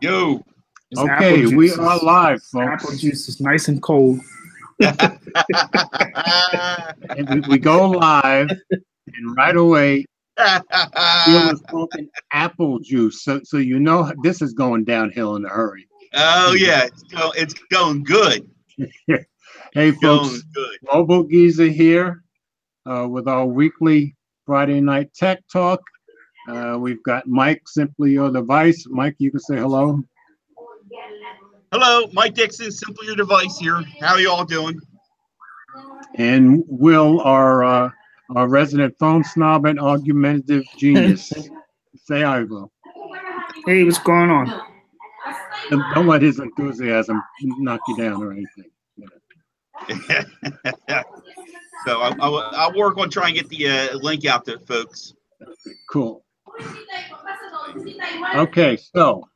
Yo. Okay, we are live, folks. Apple juice is nice and cold. And we go live, and right away, Bill is smoking apple juice. So you know this is going downhill in a hurry. Oh yeah, it's going good. Hey folks, Mobile Geezer here with our weekly Friday night tech talk. We've got Mike, Simply Your Device. Mike, you can say hello. Hello, Mike Dixon, Simply Your Device here. How are you all doing? And Will, our resident phone snob and argumentative genius. Say hi, Will. Hey, what's going on? Don't let his enthusiasm knock you down or anything. So I'll work on trying to get the link out to folks. Cool. Okay, so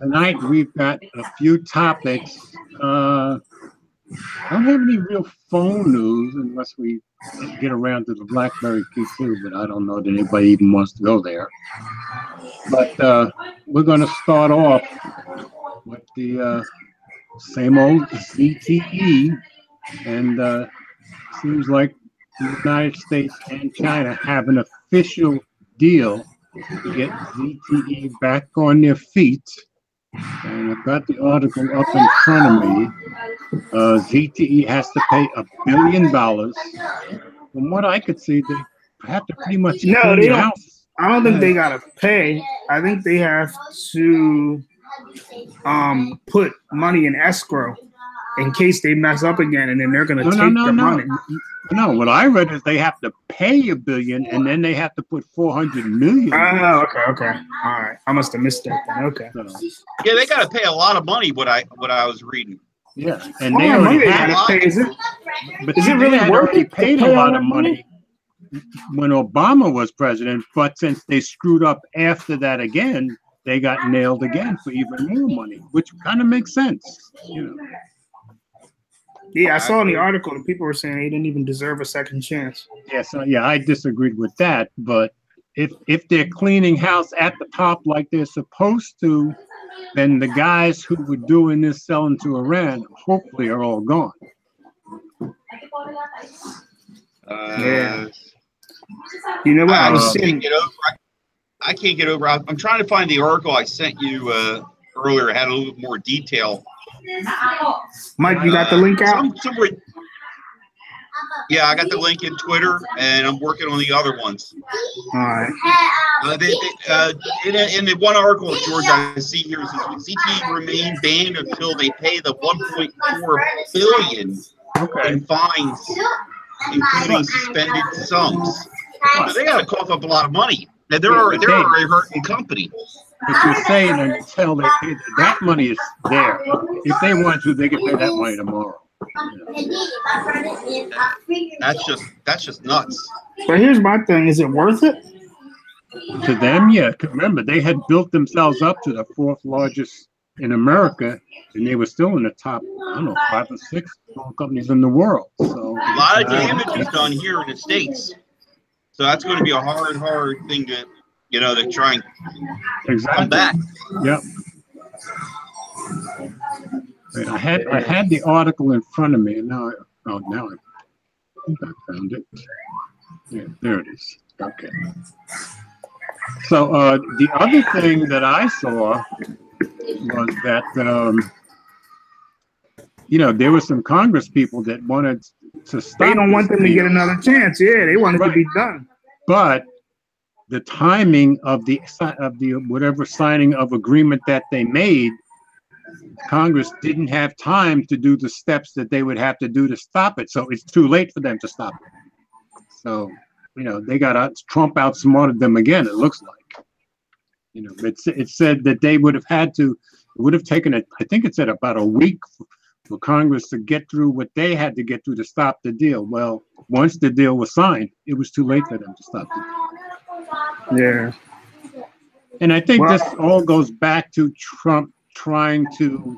tonight we've got a few topics. I don't have any real phone news unless we get around to the BlackBerry Q2, but I don't know that anybody even wants to go there. But we're going to start off with the same old ZTE, and seems like the United States and China have an official deal to get ZTE back on their feet. And I've got the article up in front of me. ZTE has to pay $1 billion. From what I could see, they have to pretty much no, they don't. I don't think they gotta pay. I think they have to put money in escrow in case they mess up again, and then they're gonna take the money. No, what I read is they have to pay $1 billion, and then they have to put $400 million. Oh, okay, all right. I must have missed that then. Okay. Yeah, they got to pay a lot of money. What I was reading. Yeah, and they already had to pay. Is it really worth it? Paid a lot of money when Obama was president, but since they screwed up after that again, they got nailed again for even more money, which kind of makes sense, you know. Yeah, I saw in the article that people were saying they didn't even deserve a second chance. Yeah, so yeah, I disagreed with that. But if they're cleaning house at the top like they're supposed to, then the guys who were doing this selling to Iran hopefully are all gone. Yeah. You know what? I can't get over. I'm trying to find the article I sent you earlier. It had a little bit more detail. Mike, you got the link out? Yeah, I got the link in Twitter, and I'm working on the other ones. All right. In the one article, George, I see here, says ZTE remain banned until they pay the $1.4 billion in fines, including suspended sums. So they got to cough up a lot of money. Now, they're already hurting company. But you're saying until they pay that money is there. If they want to, they can pay that money tomorrow. That's just nuts. But here's my thing: is it worth it? To them, yeah. Remember, they had built themselves up to the 4th largest in America, and they were still in the top, I don't know, 5 or 6 phone companies in the world. So a lot of damage is done here in the States. So that's going to be a hard thing to, to try and come back. Yep. Wait, I had the article in front of me, and now I think I found it. Yeah, there it is. Okay. So the other thing that I saw was that there were some Congress people that wanted to stop. They don't want them to get another chance. Yeah, they want it to be done. But the timing of the whatever signing of agreement that they made, Congress didn't have time to do the steps that they would have to do to stop it. So it's too late for them to stop it. So, they Trump outsmarted them again, it looks like. It said that they would have taken it, I think it said about a week for Congress to get through what they had to get through to stop the deal. Well, once the deal was signed, it was too late for them to stop the deal. Yeah. And I think this all goes back to Trump trying to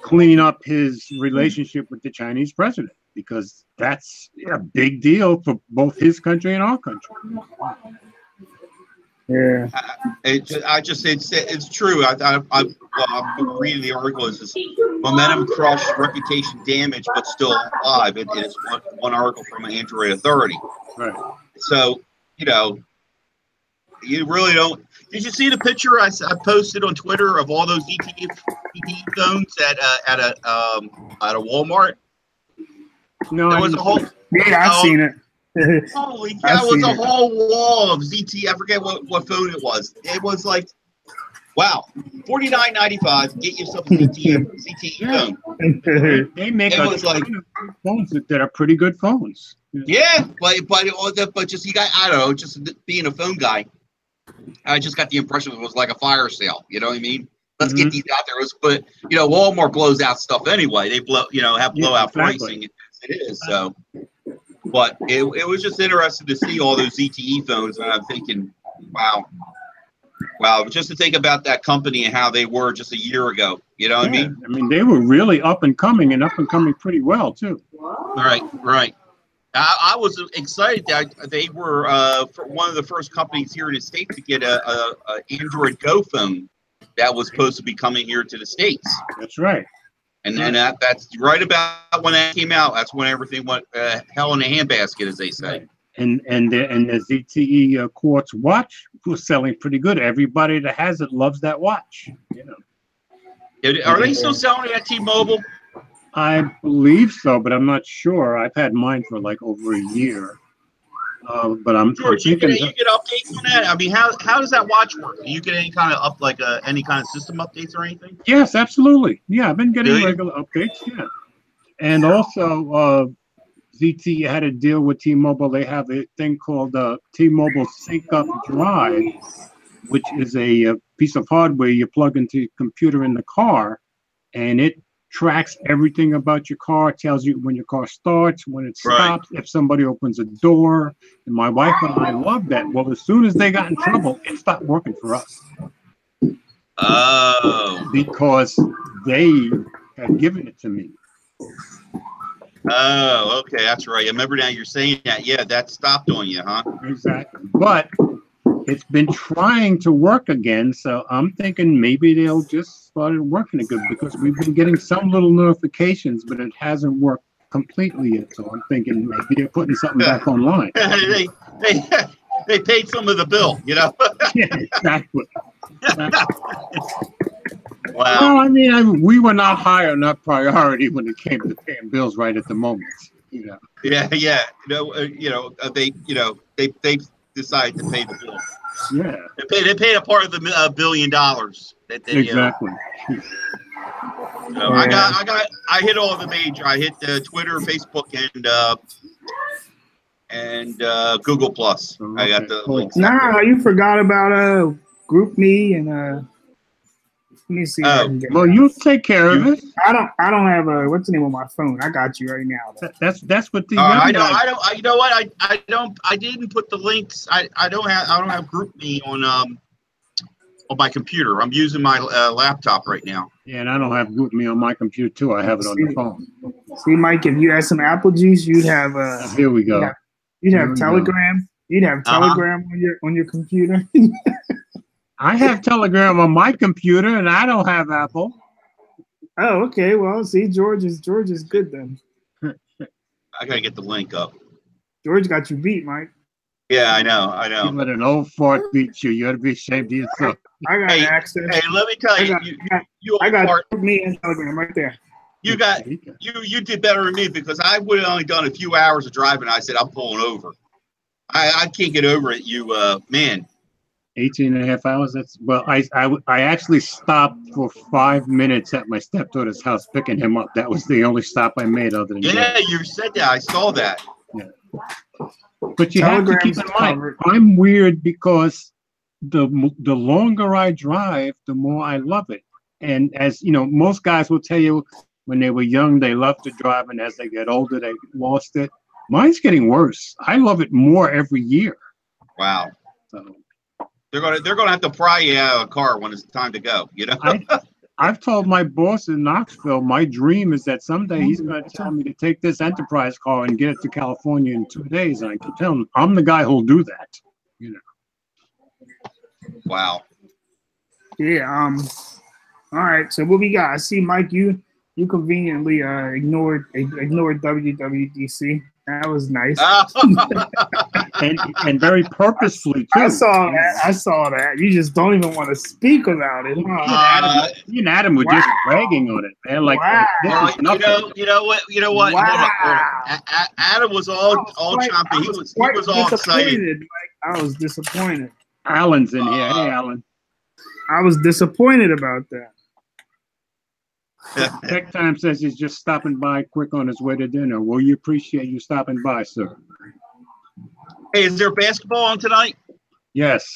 clean up his relationship with the Chinese president, because that's a big deal for both his country and our country. Yeah. It's true. I'm reading the article. It says momentum crushed, reputation damaged, but still alive. It's one article from an Android authority. Right. So, you really don't. Did you see the picture I posted on Twitter of all those ZTE phones at a Walmart? No, there was a whole. Yeah, I've seen it. Holy cow! It was a whole wall of ZTE. I forget what phone it was. It was like, wow, $49.95. Get yourself a ZTE phone. They make phones that are pretty good phones. Yeah, but just I don't know, just being a phone guy, I just got the impression it was like a fire sale. You know what I mean? Let's get these out there. But Walmart blows out stuff anyway. They have blowout pricing. It is so. But it was just interesting to see all those ZTE phones, and I'm thinking, wow, just to think about that company and how they were just a year ago. You know what I mean? I mean, they were really up and coming pretty well too. Right. I was excited that they were one of the first companies here in the States to get a Android Go phone that was supposed to be coming here to the States. That's right. And that's right about when that came out. That's when everything went hell in a handbasket, as they say. And the ZTE Quartz watch was selling pretty good. Everybody that has it loves that watch. Are they still selling it at T-Mobile? I believe so, but I'm not sure. I've had mine for like over a year. But George, you get updates on that? I mean, how does that watch work? Do you get any kind of any kind of system updates or anything? Yes, absolutely. Yeah, I've been getting regular updates. Yeah, and also ZTE had a deal with T-Mobile. They have a thing called T-Mobile Sync Up Drive, which is a piece of hardware you plug into your computer in the car, and it tracks everything about your car, tells you when your car starts, when it stops, if somebody opens a door. And my wife and I love that. Well, as soon as they got in trouble, it stopped working for us. Oh. Because they had given it to me. Oh, okay, that's right. I remember now you're saying that. Yeah, that stopped on you, huh? Exactly. But it's been trying to work again, so I'm thinking maybe they'll just start working again, because we've been getting some little notifications, but it hasn't worked completely yet. So I'm thinking maybe they're putting something back online. they paid some of the bill, Yeah, exactly. Wow. Well, I mean, we were not high on our priority when it came to paying bills right at the moment. Yeah. They decided to pay the bill. Yeah. They paid a part of the $1 billion. Exactly. I hit all the major. I hit Twitter, Facebook, and Google Plus. Okay. I got the links. Nah, you forgot about GroupMe and let me see. Well, you take care of it. I don't have what's the name of my phone? I got you right now. That's what the. I you know what? I didn't put the links. I don't have GroupMe on my computer. I'm using my laptop right now. Yeah, and I don't have GroupMe on my computer too. I have it on the phone. See, Mike, if you had some apple juice, you'd have. Here we go. You'd have Telegram. You'd have Telegram on your computer. I have Telegram on my computer, and I don't have Apple. Oh, okay. Well, see, George is good then. I gotta get the link up. George got you beat, Mike. Yeah, I know. You let an old fart beat you. You ought to be ashamed of yourself. I got access. Hey, let me tell you, I got me and Telegram right there. You did better than me, because I would have only done a few hours of driving. I said I'm pulling over. I can't get over it. Man. 18 and a half hours. I actually stopped for 5 minutes at my stepdaughter's house picking him up. That was the only stop I made other than that. You said that. I saw that. Yeah. But you have to keep in mind, I'm weird because the longer I drive, the more I love it. And as you know, most guys will tell you when they were young, they loved to drive, and as they get older, they lost it. Mine's getting worse. I love it more every year. Wow. So they're gonna have to pry you out of a car when it's time to go. I've told my boss in Knoxville, my dream is that someday he's going to tell me to take this Enterprise car and get it to California in 2 days. And I can tell him I'm the guy who'll do that. Wow. Yeah. All right. So what we got? I see, Mike. You conveniently ignored WWDC. That was nice. and very purposefully too. I saw that. You just don't even want to speak about it. Huh? You and Adam were just bragging on it, man. Like, this is nothing. You know what? Wow. Hold on. Adam was all chompy. He was all excited. I was disappointed. Alan's in here. Hey, Alan. I was disappointed about that. Tech Time says he's just stopping by quick on his way to dinner. Well, you appreciate you stopping by, sir. Hey, is there basketball on tonight? Yes.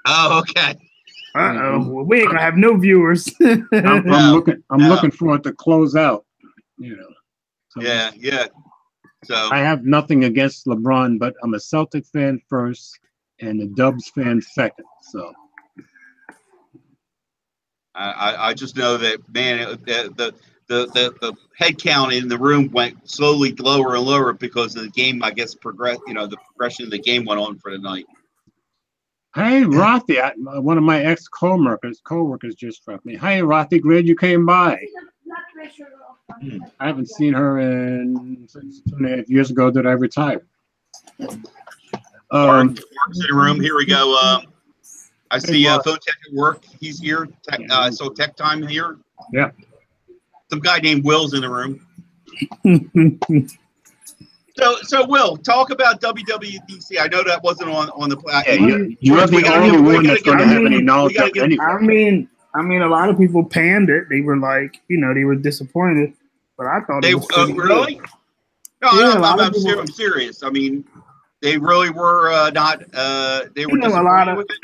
Oh, okay. Well, we ain't gonna have no viewers. I'm looking for it to close out. You know. So yeah. So I have nothing against LeBron, but I'm a Celtic fan first and a Dubs fan second. So I just know that, man, the head count in the room went slowly lower and lower because of the game, I guess, progressed. You know, the progression of the game went on for the night. Hey, Rothy, one of my ex-coworkers just dropped me. Hey, Rothy, glad you came by. I haven't seen her since 2.5 years ago that I retired. Mark's in the room. Here we go. I see Phone Tech at work. He's here. So Tech Time here. Yeah. Some guy named Will's in the room. So Will, talk about WWDC. I know that wasn't on the platform. You're the only one that's going to have any knowledge of anything. I mean, a lot of people panned it. They were like, they were disappointed. But I thought it was really? Good. No, Yeah, I'm serious. I mean, they really were not. They were disappointed with it.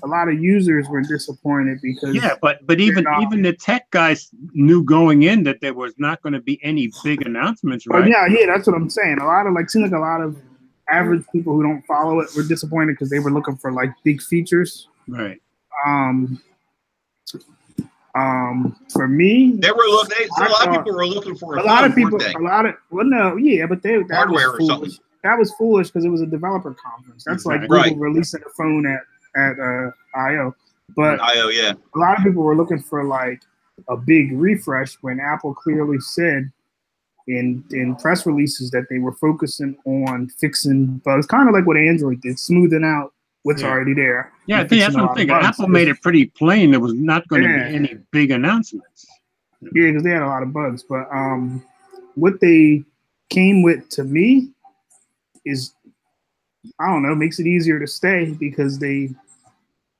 A lot of users were disappointed because but even the tech guys knew going in that there was not going to be any big announcements, right? Yeah, that's what I'm saying. Seems like a lot of average people who don't follow it were disappointed because they were looking for like big features. Right. For me, a lot of people were looking for but that hardware was or something. That was foolish because it was a developer conference. That's like Google releasing a phone at I/O. But a lot of people were looking for like a big refresh when Apple clearly said in press releases that they were focusing on fixing bugs, kind of like what Android did, smoothing out what's already there. Yeah, that's what I'm thinking. Apple made it pretty plain there was not going to be any big announcements. Yeah, because they had a lot of bugs. But what they came with to me is, I don't know, makes it easier to stay because they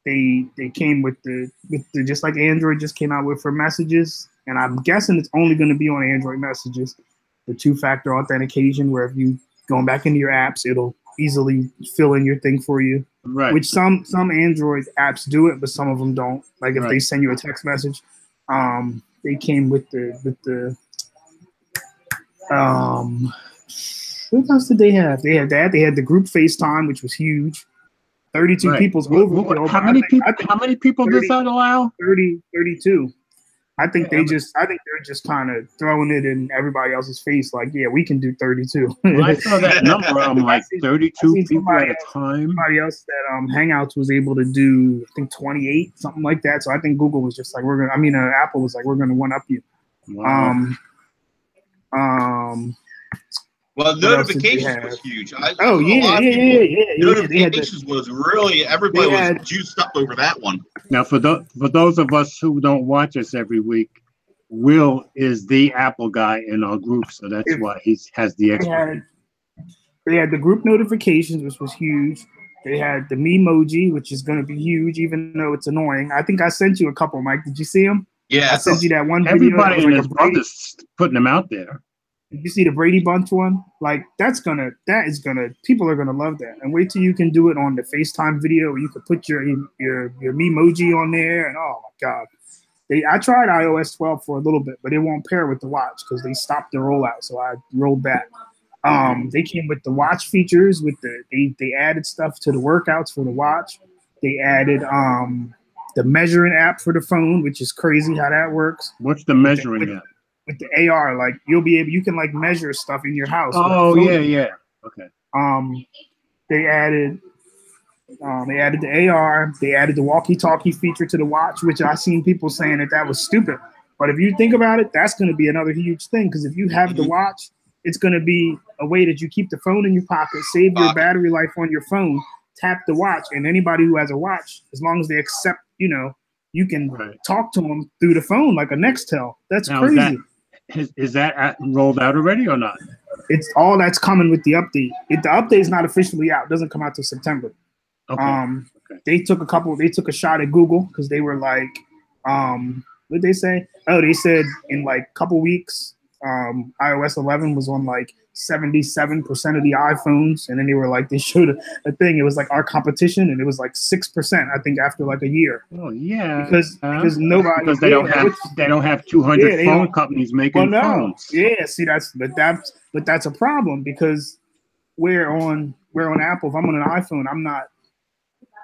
came with the just like Android just came out with for messages, and I'm guessing it's only going to be on Android messages, the 2-factor authentication where if you going back into your apps, it'll easily fill in your thing for you. Right. Which some Android apps do it, but some of them don't. Like if they send you a text message, they came with the what else did they have? They had that. They had the group FaceTime, which was huge. 32 people's overflow. How many people does that allow? 32. I think they're just kind of throwing it in everybody else's face. Like, yeah, we can do 32. When I saw that number, I'm like 32 people at a time. Somebody else that Hangouts was able to do, I think 28, something like that. So I think Google was just like, Apple was like, we're gonna one up you. Wow. Well, notifications was huge. Notifications was really, everybody was juiced up over that one. Now, for those of us who don't watch us every week, Will is the Apple guy in our group, so that's why he has the expert. They had the group notifications, which was huge. They had the Memoji, which is going to be huge, even though it's annoying. I think I sent you a couple, Mike. Did you see them? Yeah. I sent you that one video. Everybody and his brother's putting them out there. Did you see the Brady Bunch one? Like people are gonna love that. And wait till you can do it on the FaceTime video where you could put your Memoji on there, and oh my God. I tried iOS 12 for a little bit, but it won't pair with the watch because they stopped the rollout, so I rolled back. They came with the watch features they added stuff to the workouts for the watch. They added the measuring app for the phone, which is crazy how that works. What's the measuring app? With the AR, like you can like measure stuff in your house. Oh yeah. Okay. They added They added the AR. They added the walkie-talkie feature to the watch, which I've seen people saying that was stupid. But if you think about it, that's going to be another huge thing, because if you have the watch, it's going to be a way that you keep the phone in your pocket, save your battery life on your phone, tap the watch, and anybody who has a watch, as long as they accept, you can talk to them through the phone like a Nextel. That's now, crazy. Is that rolled out already or not? It's all that's coming with the update. The update is not officially out. It doesn't come out till September. Okay. They took a shot at Google because they were like, what did they say? Oh, they said in like a couple weeks, iOS 11 was on like 77% of the iPhones, and then they were like, they showed a thing. It was like our competition, and it was like 6%, I think, after like a year. Oh yeah, because nobody, because they don't have 200 phone companies making phones. Yeah, see, that's a problem, because we're on Apple. If I'm on an iPhone, I'm not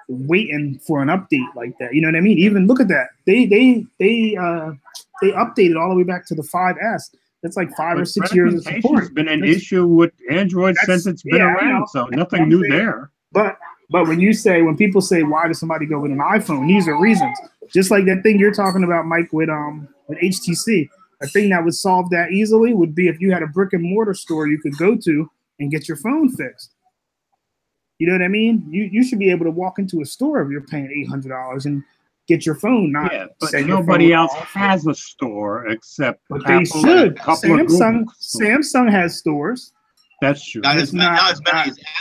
waiting for an update like that. You know what I mean? Even look at that. They updated all the way back to the 5S. That's like 5 or 6 years of support. It's been an issue with Android since it's been around, so nothing new there. But when people say, why does somebody go with an iPhone? These are reasons. Just like that thing you're talking about, Mike, with HTC. A thing that would solve that easily would be if you had a brick and mortar store you could go to and get your phone fixed. You know what I mean? You should be able to walk into a store if you're paying $800 and get your phone. But nobody else has a store except Apple. They should. Samsung has stores. That's true. Not as many as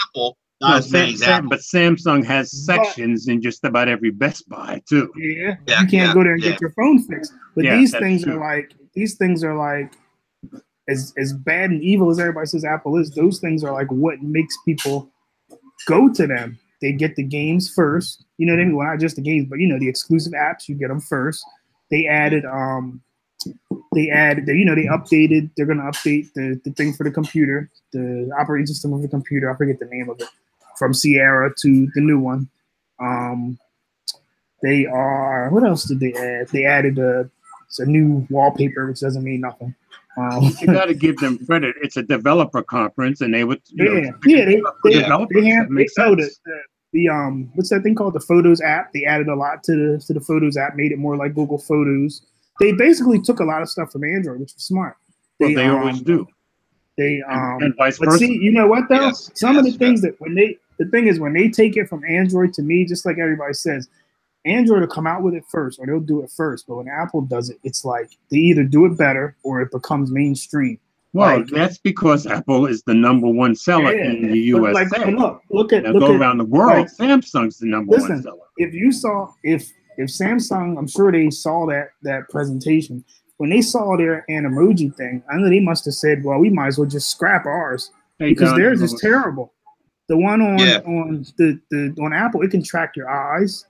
Apple. Not as many as Apple. But Samsung has sections in just about every Best Buy too. Yeah, you can't go there and get your phone fixed. But these things are like as bad and evil as everybody says Apple is. Those things are like what makes people go to them. They get the games first. You know what I mean? Well, not just the games, but the exclusive apps, you get them first. They added they updated, they're gonna update the thing for the computer, the operating system of the computer. I forget the name of it, from Sierra to the new one. What else did they add? They added a new wallpaper, which doesn't mean nothing. You got to give them credit. It's a developer conference, and they would they what's that thing called? The Photos app. They added a lot to the Photos app, made it more like Google Photos. They basically took a lot of stuff from Android, which was smart. They always do. And vice versa. See, you know what though? Some of the things that when they take it from Android, to me, just like everybody says, Android will come out with it first, or they'll do it first. But when Apple does it, it's like they either do it better or it becomes mainstream. Well, that's because Apple is the #1 seller in the USA. Look around the world. Samsung's the #1 seller. If Samsung, I'm sure they saw that presentation. When they saw their Animoji thing, I know they must have said, "Well, we might as well just scrap ours because theirs is terrible." The one on Apple, it can track your eyes.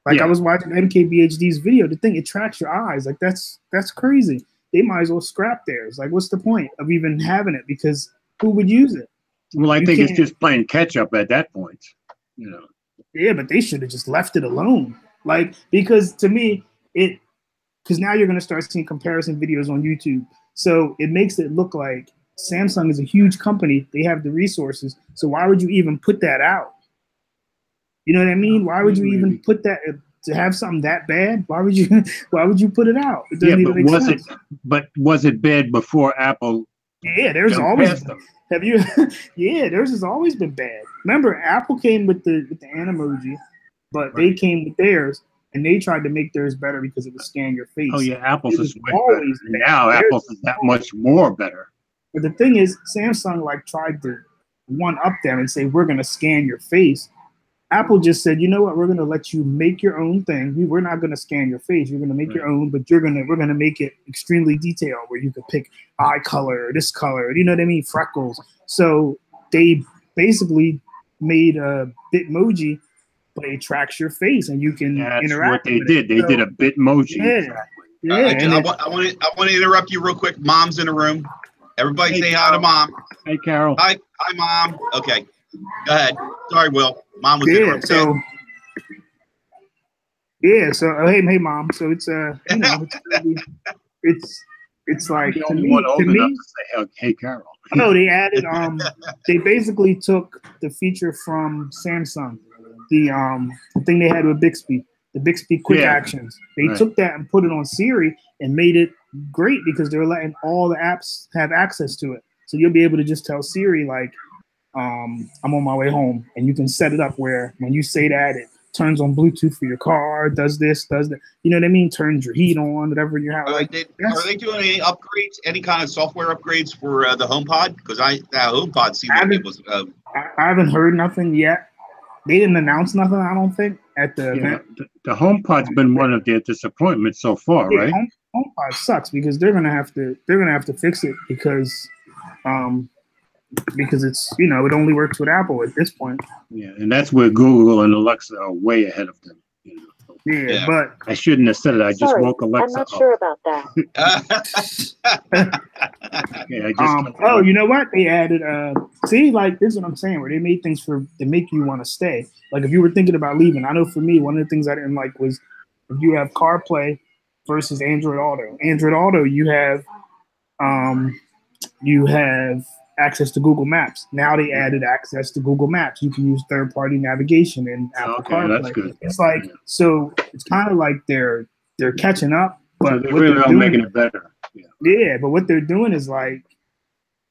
Like I was watching MKBHD's video, the thing, it tracks your eyes. Like that's crazy. They might as well scrap theirs. Like, what's the point of even having it? Because who would use it? Well, I think it's just playing catch up at that point. Yeah, but they should have just left it alone. Like, because to me, because now you're gonna start seeing comparison videos on YouTube. So it makes it look like Samsung is a huge company. They have the resources. So why would you even put that out? You know what I mean? Why would you even put that to have something that bad? Why would you put it out? It doesn't even make sense. Was it bad before Apple? Yeah, there's always theirs has always been bad. Remember, Apple came with the Animoji, but they came with theirs and they tried to make theirs better because it would scan your face. Oh yeah, Apple's is always better. Now Apple's is that much more better. But the thing is, Samsung tried to one up them and say we're gonna scan your face. Apple just said, you know what, we're going to let you make your own thing. We're not going to scan your face. You're going to make your own, but we're going to make it extremely detailed where you could pick eye color, this color, you know what I mean, freckles. So they basically made a Bitmoji, but it tracks your face and you can interact. That's what they did. They did a Bitmoji. I want to interrupt you real quick. Mom's in the room. Everybody say hi to Mom. Hey, Carol. Hi, Mom. Okay. Go ahead. Sorry, Will. Mom was hey Mom. So it's it's like to me, hey Carol. No, they added they basically took the feature from Samsung the thing they had with Bixby, the Bixby Quick Actions. They took that and put it on Siri and made it great because they're letting all the apps have access to it. So you'll be able to just tell Siri like, I'm on my way home, and you can set it up where when you say that, it turns on Bluetooth for your car, does this, does that. You know what I mean? Turns your heat on, whatever you have. Are they doing any upgrades, any kind of software upgrades for the HomePod? Because that HomePod seemed like it was. I haven't heard nothing yet. They didn't announce nothing, I don't think, at the event. The HomePod's been one of their disappointments so far, right? HomePod sucks because they're gonna have to fix it because it's it only works with Apple at this point. Yeah, and that's where Google and Alexa are way ahead of them. Yeah, but I shouldn't have said it. I just woke Alexa I'm not up. sure about that. Oh, you know what? They added see, like this is what I'm saying, where they made things to make you want to stay. Like if you were thinking about leaving, I know for me, one of the things I didn't like was if you have CarPlay versus Android Auto. Android Auto, you have access to Google Maps. Now they added access to Google Maps. You can use third-party navigation in Apple CarPlay. That's good. It's like so. It's kind of like they're catching up, but they really are making it better. Yeah, but what they're doing is like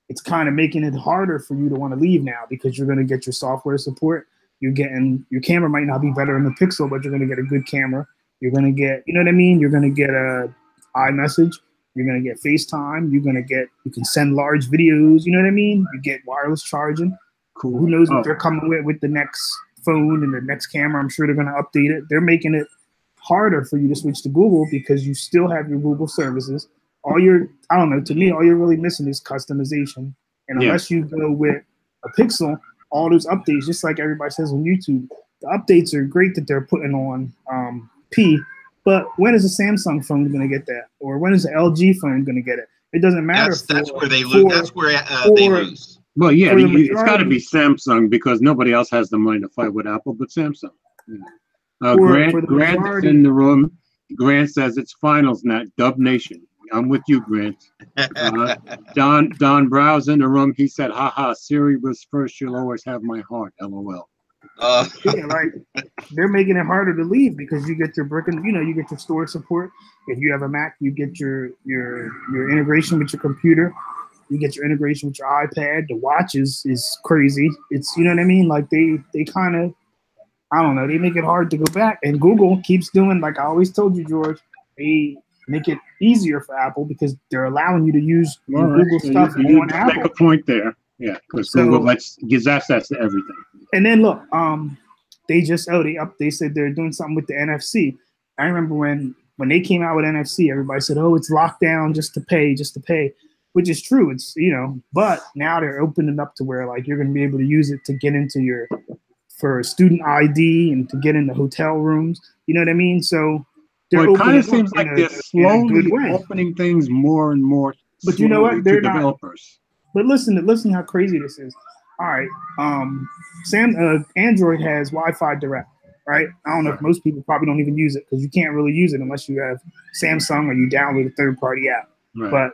it's kind of making it harder for you to want to leave now because you're going to get your software support. You're getting your camera might not be better in the Pixel, but you're going to get a good camera. You're going to get, you know what I mean? You're going to get a iMessage. You're going to get FaceTime. You can send large videos. You know what I mean? You get wireless charging. Cool. Who knows what they're coming with the next phone and the next camera. I'm sure they're going to update it. They're making it harder for you to switch to Google because you still have your Google services. To me, all you're really missing is customization. And unless you go with a Pixel, all those updates, just like everybody says on YouTube, the updates are great that they're putting on P. But when is a Samsung phone going to get that? Or when is an LG phone going to get it? It doesn't matter. That's where they lose. That's where they lose. Well, yeah, it's got to be Samsung because nobody else has the money to fight with Apple but Samsung. Grant is in the room. Grant says it's finals night. Dub Nation. I'm with you, Grant. Don Brow's in the room. He said, "Ha, Siri was first. You'll always have my heart." LOL. They're making it harder to leave because you get your you get your storage support. If you have a Mac, you get your integration with your computer. You get your integration with your iPad. The watch is crazy. It's, you know what I mean? Like they kind of, I don't know, they make it hard to go back. And Google keeps doing, like I always told you, George, they make it easier for Apple because they're allowing you to use Google stuff on Apple. Make a point there. Yeah, because Google gives access to everything. And then look, they said they're doing something with the NFC. I remember when they came out with NFC, everybody said, "Oh, it's locked down just to pay," which is true. It's but now they're opening up to where like you're going to be able to use it to get into for student ID and to get into hotel rooms. You know what I mean? So it kind of seems like they're slowly opening things more and more. But you know what? They're not developers. But listen how crazy this is. All right, Android has Wi-Fi Direct, right? I don't know if most people probably don't even use it because you can't really use it unless you have Samsung or you download a third-party app. Right. But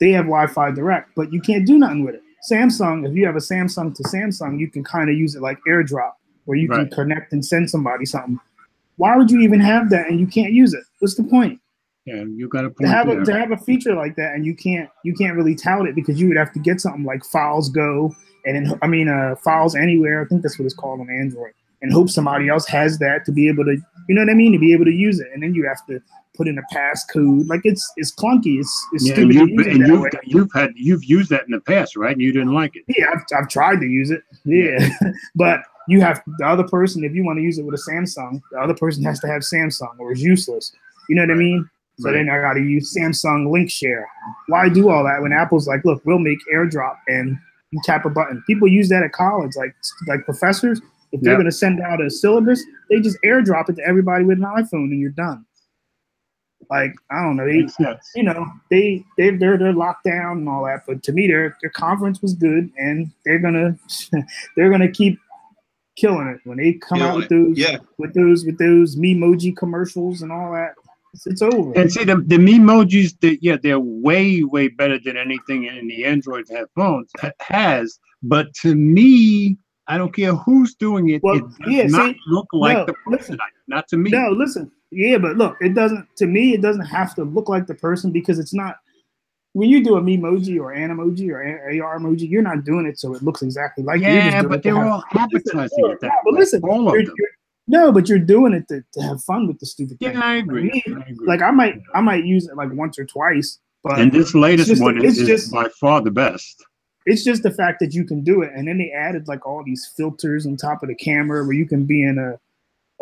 they have Wi-Fi Direct, but you can't do nothing with it. Samsung, if you have a Samsung to Samsung, you can kind of use it like AirDrop, where you can connect and send somebody something. Why would you even have that and you can't use it? What's the point? Yeah, you got a point to have a feature like that, and you can't really tout it because you would have to get something like Files Go Files Anywhere. I think that's what it's called on Android, and hope somebody else has that to be able to, you know what I mean, to be able to use it. And then you have to put in a passcode. Like it's clunky. It's stupid. You've used that in the past, right? And you didn't like it. Yeah, I've tried to use it. Yeah, but you have the other person. If you want to use it with a Samsung, the other person has to have Samsung, or it's useless. You know what I mean? So then I got to use Samsung Link Share. Why do all that when Apple's like, look, we'll make AirDrop and you tap a button. People use that at college, like professors. If they're going to send out a syllabus, they just AirDrop it to everybody with an iPhone and you're done. Like, I don't know. They're locked down and all that. But to me, their conference was good, and they're gonna keep killing it when they come out with those Memoji commercials and all that. It's over. And see, the Memojis, they're way better than anything in the Android phones has. But to me, I don't care who's doing it. Well, it does not look like the person. Not to me. No, listen. Yeah, but look, it doesn't. To me, it doesn't have to look like the person because it's not. When you do a memoji or Animoji or AR emoji, you're not doing it so it looks exactly like you. Yeah, but they're all advertising it that way. But listen, all of them. No, but you're doing it to have fun with the stupid thing. Yeah, I agree. Like I might use it like once or twice. But and this latest one is by far the best. It's just the fact that you can do it, and then they added like all these filters on top of the camera where you can be in a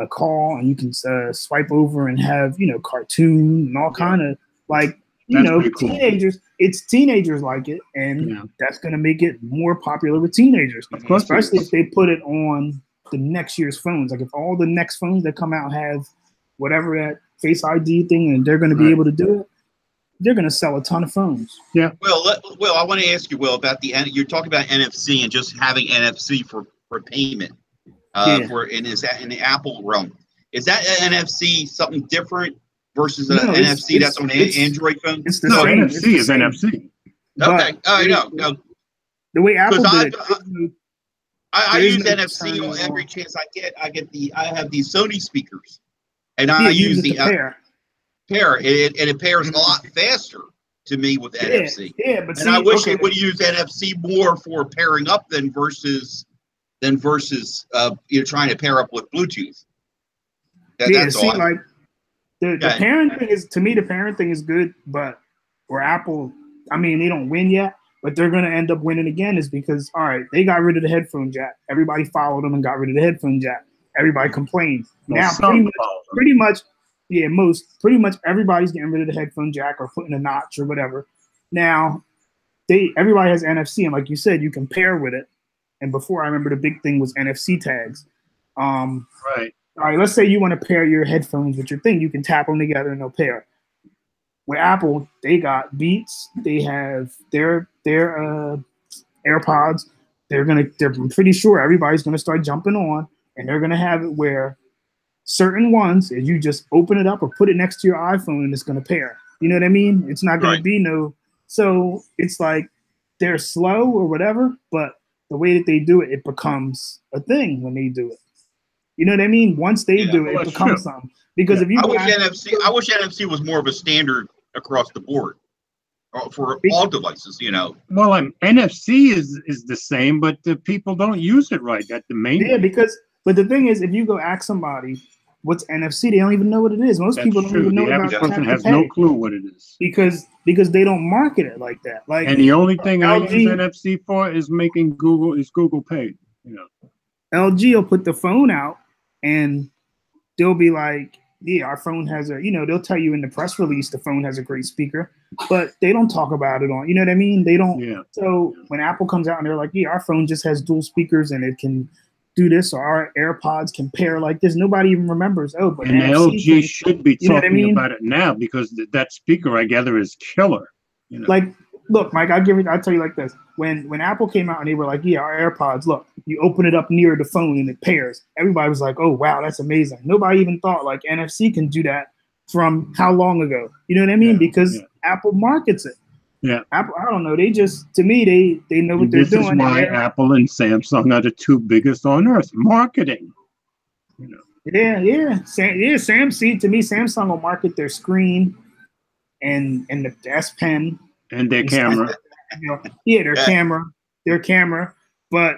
call and you can swipe over and have cartoon and all kind of like teenagers. It's teenagers like it, and that's gonna make it more popular with teenagers, especially if they put it on the next year's phones. Like if all the next phones that come out have whatever that Face ID thing, and they're gonna be able to do it. They're going to sell a ton of phones. Yeah. Well, I want to ask you, Will, about you're talking about NFC and just having NFC for payment. Is that in the Apple realm? Is that NFC something different versus an NFC that's on an Android phone? It's the same. NFC is NFC. Okay. No. The way Apple did it. I use NFC on every chance I get. I have these Sony speakers, and I use the pair, and it pairs a lot faster to me with NFC. Yeah, but I wish it would use NFC more for pairing up than versus trying to pair up with Bluetooth. That's all. Like the parent thing is, to me, the parent thing is good, but for Apple, I mean, they don't win yet, but they're going to end up winning again is because, all right, they got rid of the headphone jack. Everybody followed them and got rid of the headphone jack. Everybody complained. Now, pretty much everybody's getting rid of the headphone jack or putting a notch or whatever. Now, everybody has NFC, and like you said, you can pair with it. And before, I remember the big thing was NFC tags. Right. All right, let's say you want to pair your headphones with your thing. You can tap them together and they'll pair. With Apple, they got Beats. They have their AirPods. I'm pretty sure everybody's gonna start jumping on, and they're gonna have it where certain ones, if you just open it up or put it next to your iPhone, and it's gonna pair. You know what I mean? It's not gonna be no. So it's like they're slow or whatever, but the way that they do it, it becomes a thing when they do it. You know what I mean? Once they do it, it becomes something. Because if you, I wish NFC was more of a standard across the board for all devices. Well, NFC is the same, but the people don't use it right. That's the main. Yeah, but the thing is, if you go ask somebody what's NFC, they don't even know what it is. Most people don't even know about the person has no clue what it is because they don't market it like that. Like, and the only thing I use NFC for is making Google Pay. LG will put the phone out and they'll be like, yeah, our phone has they'll tell you in the press release the phone has a great speaker, but they don't talk about it on, you know what I mean? They don't. Yeah. So when Apple comes out and they're like, yeah, our phone just has dual speakers and it can do this, or our AirPods can pair like this. Nobody even remembers. Oh, but and LG should be talking about it now because that speaker, I gather, is killer. Like, look, Mike, I'll tell you like this. When Apple came out and they were like, yeah, our AirPods, look, you open it up near the phone and it pairs. Everybody was like, oh, wow, that's amazing. Nobody even thought like NFC can do that from how long ago? You know what I mean? Because Apple markets it. Yeah. Apple, I don't know. They just, to me, they know what they're doing. This is why Apple and Samsung are the two biggest on earth. Marketing. Yeah. Samsung will market their screen and the S Pen. And their camera. Their camera. But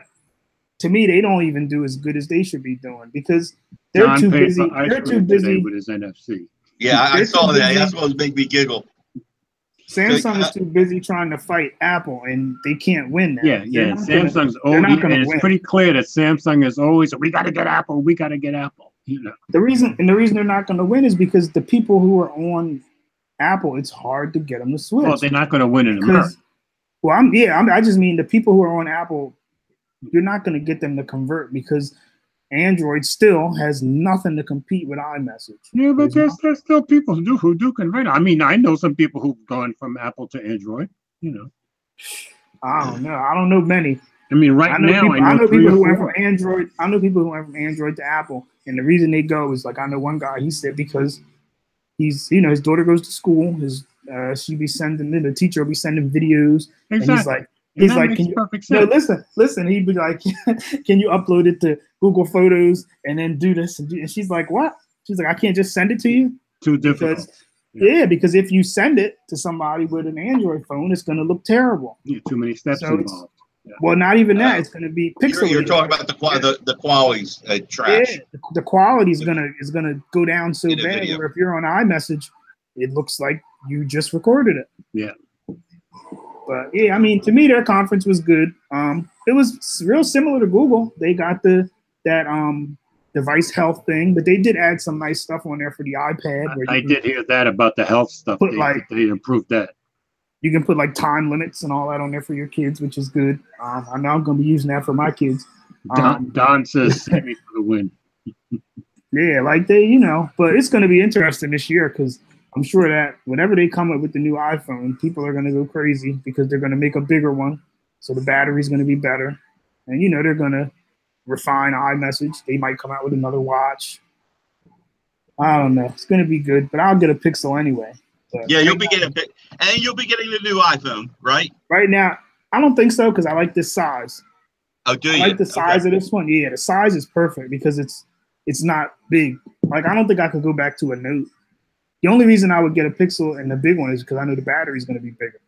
to me, they don't even do as good as they should be doing because they're too busy. They're too busy with his NFC. Yeah, I saw that. That's what was making me giggle. Samsung is too busy trying to fight Apple, and they can't win that. Yeah. Samsung's always, and it's pretty clear that Samsung is always, we got to get Apple. We got to get Apple. The reason they're not going to win is because the people who are on Apple, it's hard to get them to switch. Well, they're not going to win in America. Well, I just mean the people who are on Apple, you're not going to get them to convert because Android still has nothing to compete with iMessage. Yeah, but there's still people who do convert. I mean, I know some people who've gone from Apple to Android. I don't know. I don't know many. I mean, I know people who went from Android. I know people who went from Android to Apple, and the reason they go is like I know one guy. He said because his daughter goes to school. The teacher will be sending videos, and he's like, He's like, can you, no, listen. He'd be like, can you upload it to Google Photos and then do this? And she's like, what? She's like, I can't just send it to you. Too difficult. Because if you send it to somebody with an Android phone, it's going to look terrible. Yeah, too many steps involved. Yeah. Well, not even that. It's going to be pixelated. You're talking about the quality's trash. Yeah, the quality is gonna go down so bad. Where if you're on iMessage, it looks like you just recorded it. Yeah. But yeah, I mean, to me, their conference was good. It was real similar to Google. They got that device health thing, but they did add some nice stuff on there for the iPad. I did hear that about the health stuff. They improved that. You can put like time limits and all that on there for your kids, which is good. I know I'm going to be using that for my kids. Don says, "Save me for the win." Yeah, like but it's going to be interesting this year because I'm sure that whenever they come up with the new iPhone, people are going to go crazy because they're going to make a bigger one, so the battery's going to be better, and they're going to refine iMessage. They might come out with another watch. I don't know. It's going to be good, but I'll get a Pixel anyway. Yeah, you'll be getting the new iPhone, right? Right now, I don't think so because I like this size. Oh, do you? I like the size of this one. Yeah, the size is perfect because it's not big. Like I don't think I could go back to a Note. The only reason I would get a Pixel and the big one is because I know the battery is going to be bigger.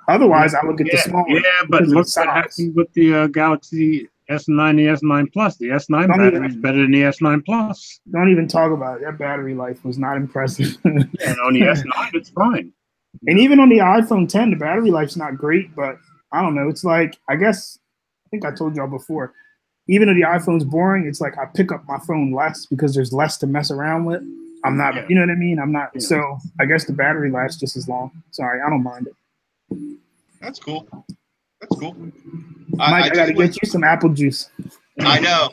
Otherwise, I would get the small one. Yeah, but look what happened with the Galaxy S9, the S9 Plus. The S9 battery is better than the S9 Plus. Don't even talk about it. That battery life was not impressive. And on the S9, it's fine. And even on the iPhone 10, the battery life's not great, but I don't know. It's like, I think I told y'all before, even though the iPhone's boring, it's like I pick up my phone less because there's less to mess around with. I'm not, you know what I mean? I'm not. Yeah. So I guess the battery lasts just as long. Sorry, I don't mind it. That's cool. That's cool. Mike, I got to get you some apple juice. I know.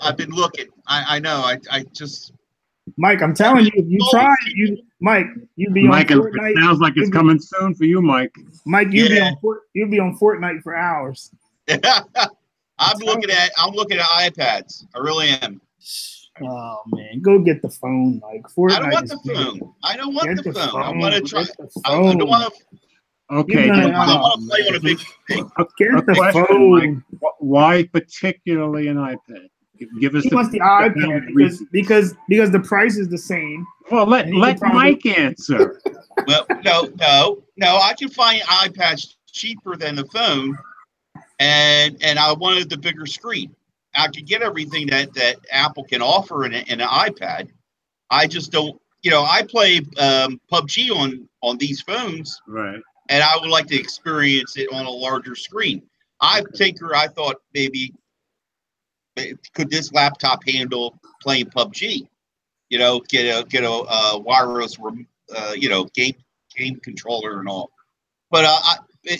I've been looking. I know. I just. Mike, I'm telling you, if you try, Mike, you'd be on Fortnite. It sounds like it's coming soon for you, Mike. Mike, you'll be on Fortnite for hours. I'm looking at iPads. I really am. Oh man, go get the phone, Mike. Fortnite I don't want the phone. I don't want the phone. I want to try. I don't want to. Okay. I want to play on a big thing. Get the phone. Mike, why particularly an iPad? Give us. He wants the iPad because the price is the same. Well, let Mike answer. Well, no. I can find iPads cheaper than the phone, and I wanted the bigger screen. I could get everything that Apple can offer in an iPad. I just don't. I play PUBG on these phones, right? And I would like to experience it on a larger screen. I thought maybe. Could this laptop handle playing PUBG? Get a wireless, game controller and all. But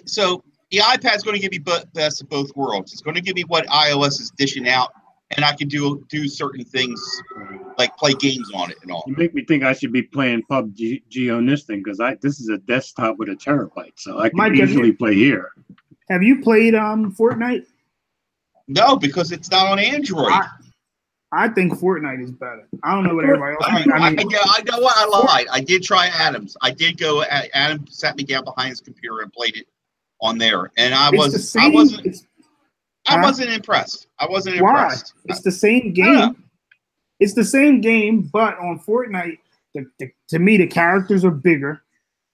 so the iPad's going to give me best of both worlds. It's going to give me what iOS is dishing out, and I can do certain things like play games on it and all. You make me think I should be playing PUBG on this thing because this is a desktop with a terabyte, so I can easily play here. Have you played Fortnite? No, because it's not on Android. I think Fortnite is better. I don't know what everybody else thinks. I know what I lied. I did try Adam's. I did go. Adam sat me down behind his computer and played it on there, and I wasn't impressed. I wasn't impressed. It's the same game. Yeah. It's the same game, but on Fortnite, to me, the characters are bigger.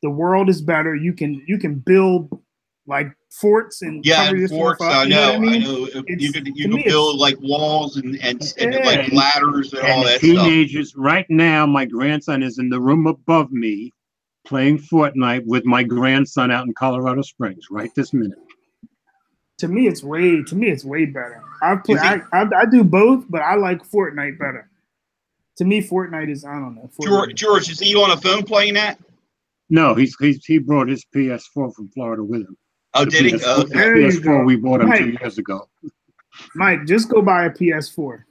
The world is better. You can build like forts and forts. I know. You can build like walls and like ladders and all that teenagers, stuff. Right now, my grandson is in the room above me playing Fortnite with my grandson out in Colorado Springs right this minute. To me, it's way better. I do both, but I like Fortnite better. To me, Fortnite is, I don't know. George, is he on a phone playing that? No, he brought his PS4 from Florida with him. Oh, did he? PS4 we bought him 2 years ago. Mike, just go buy a PS4.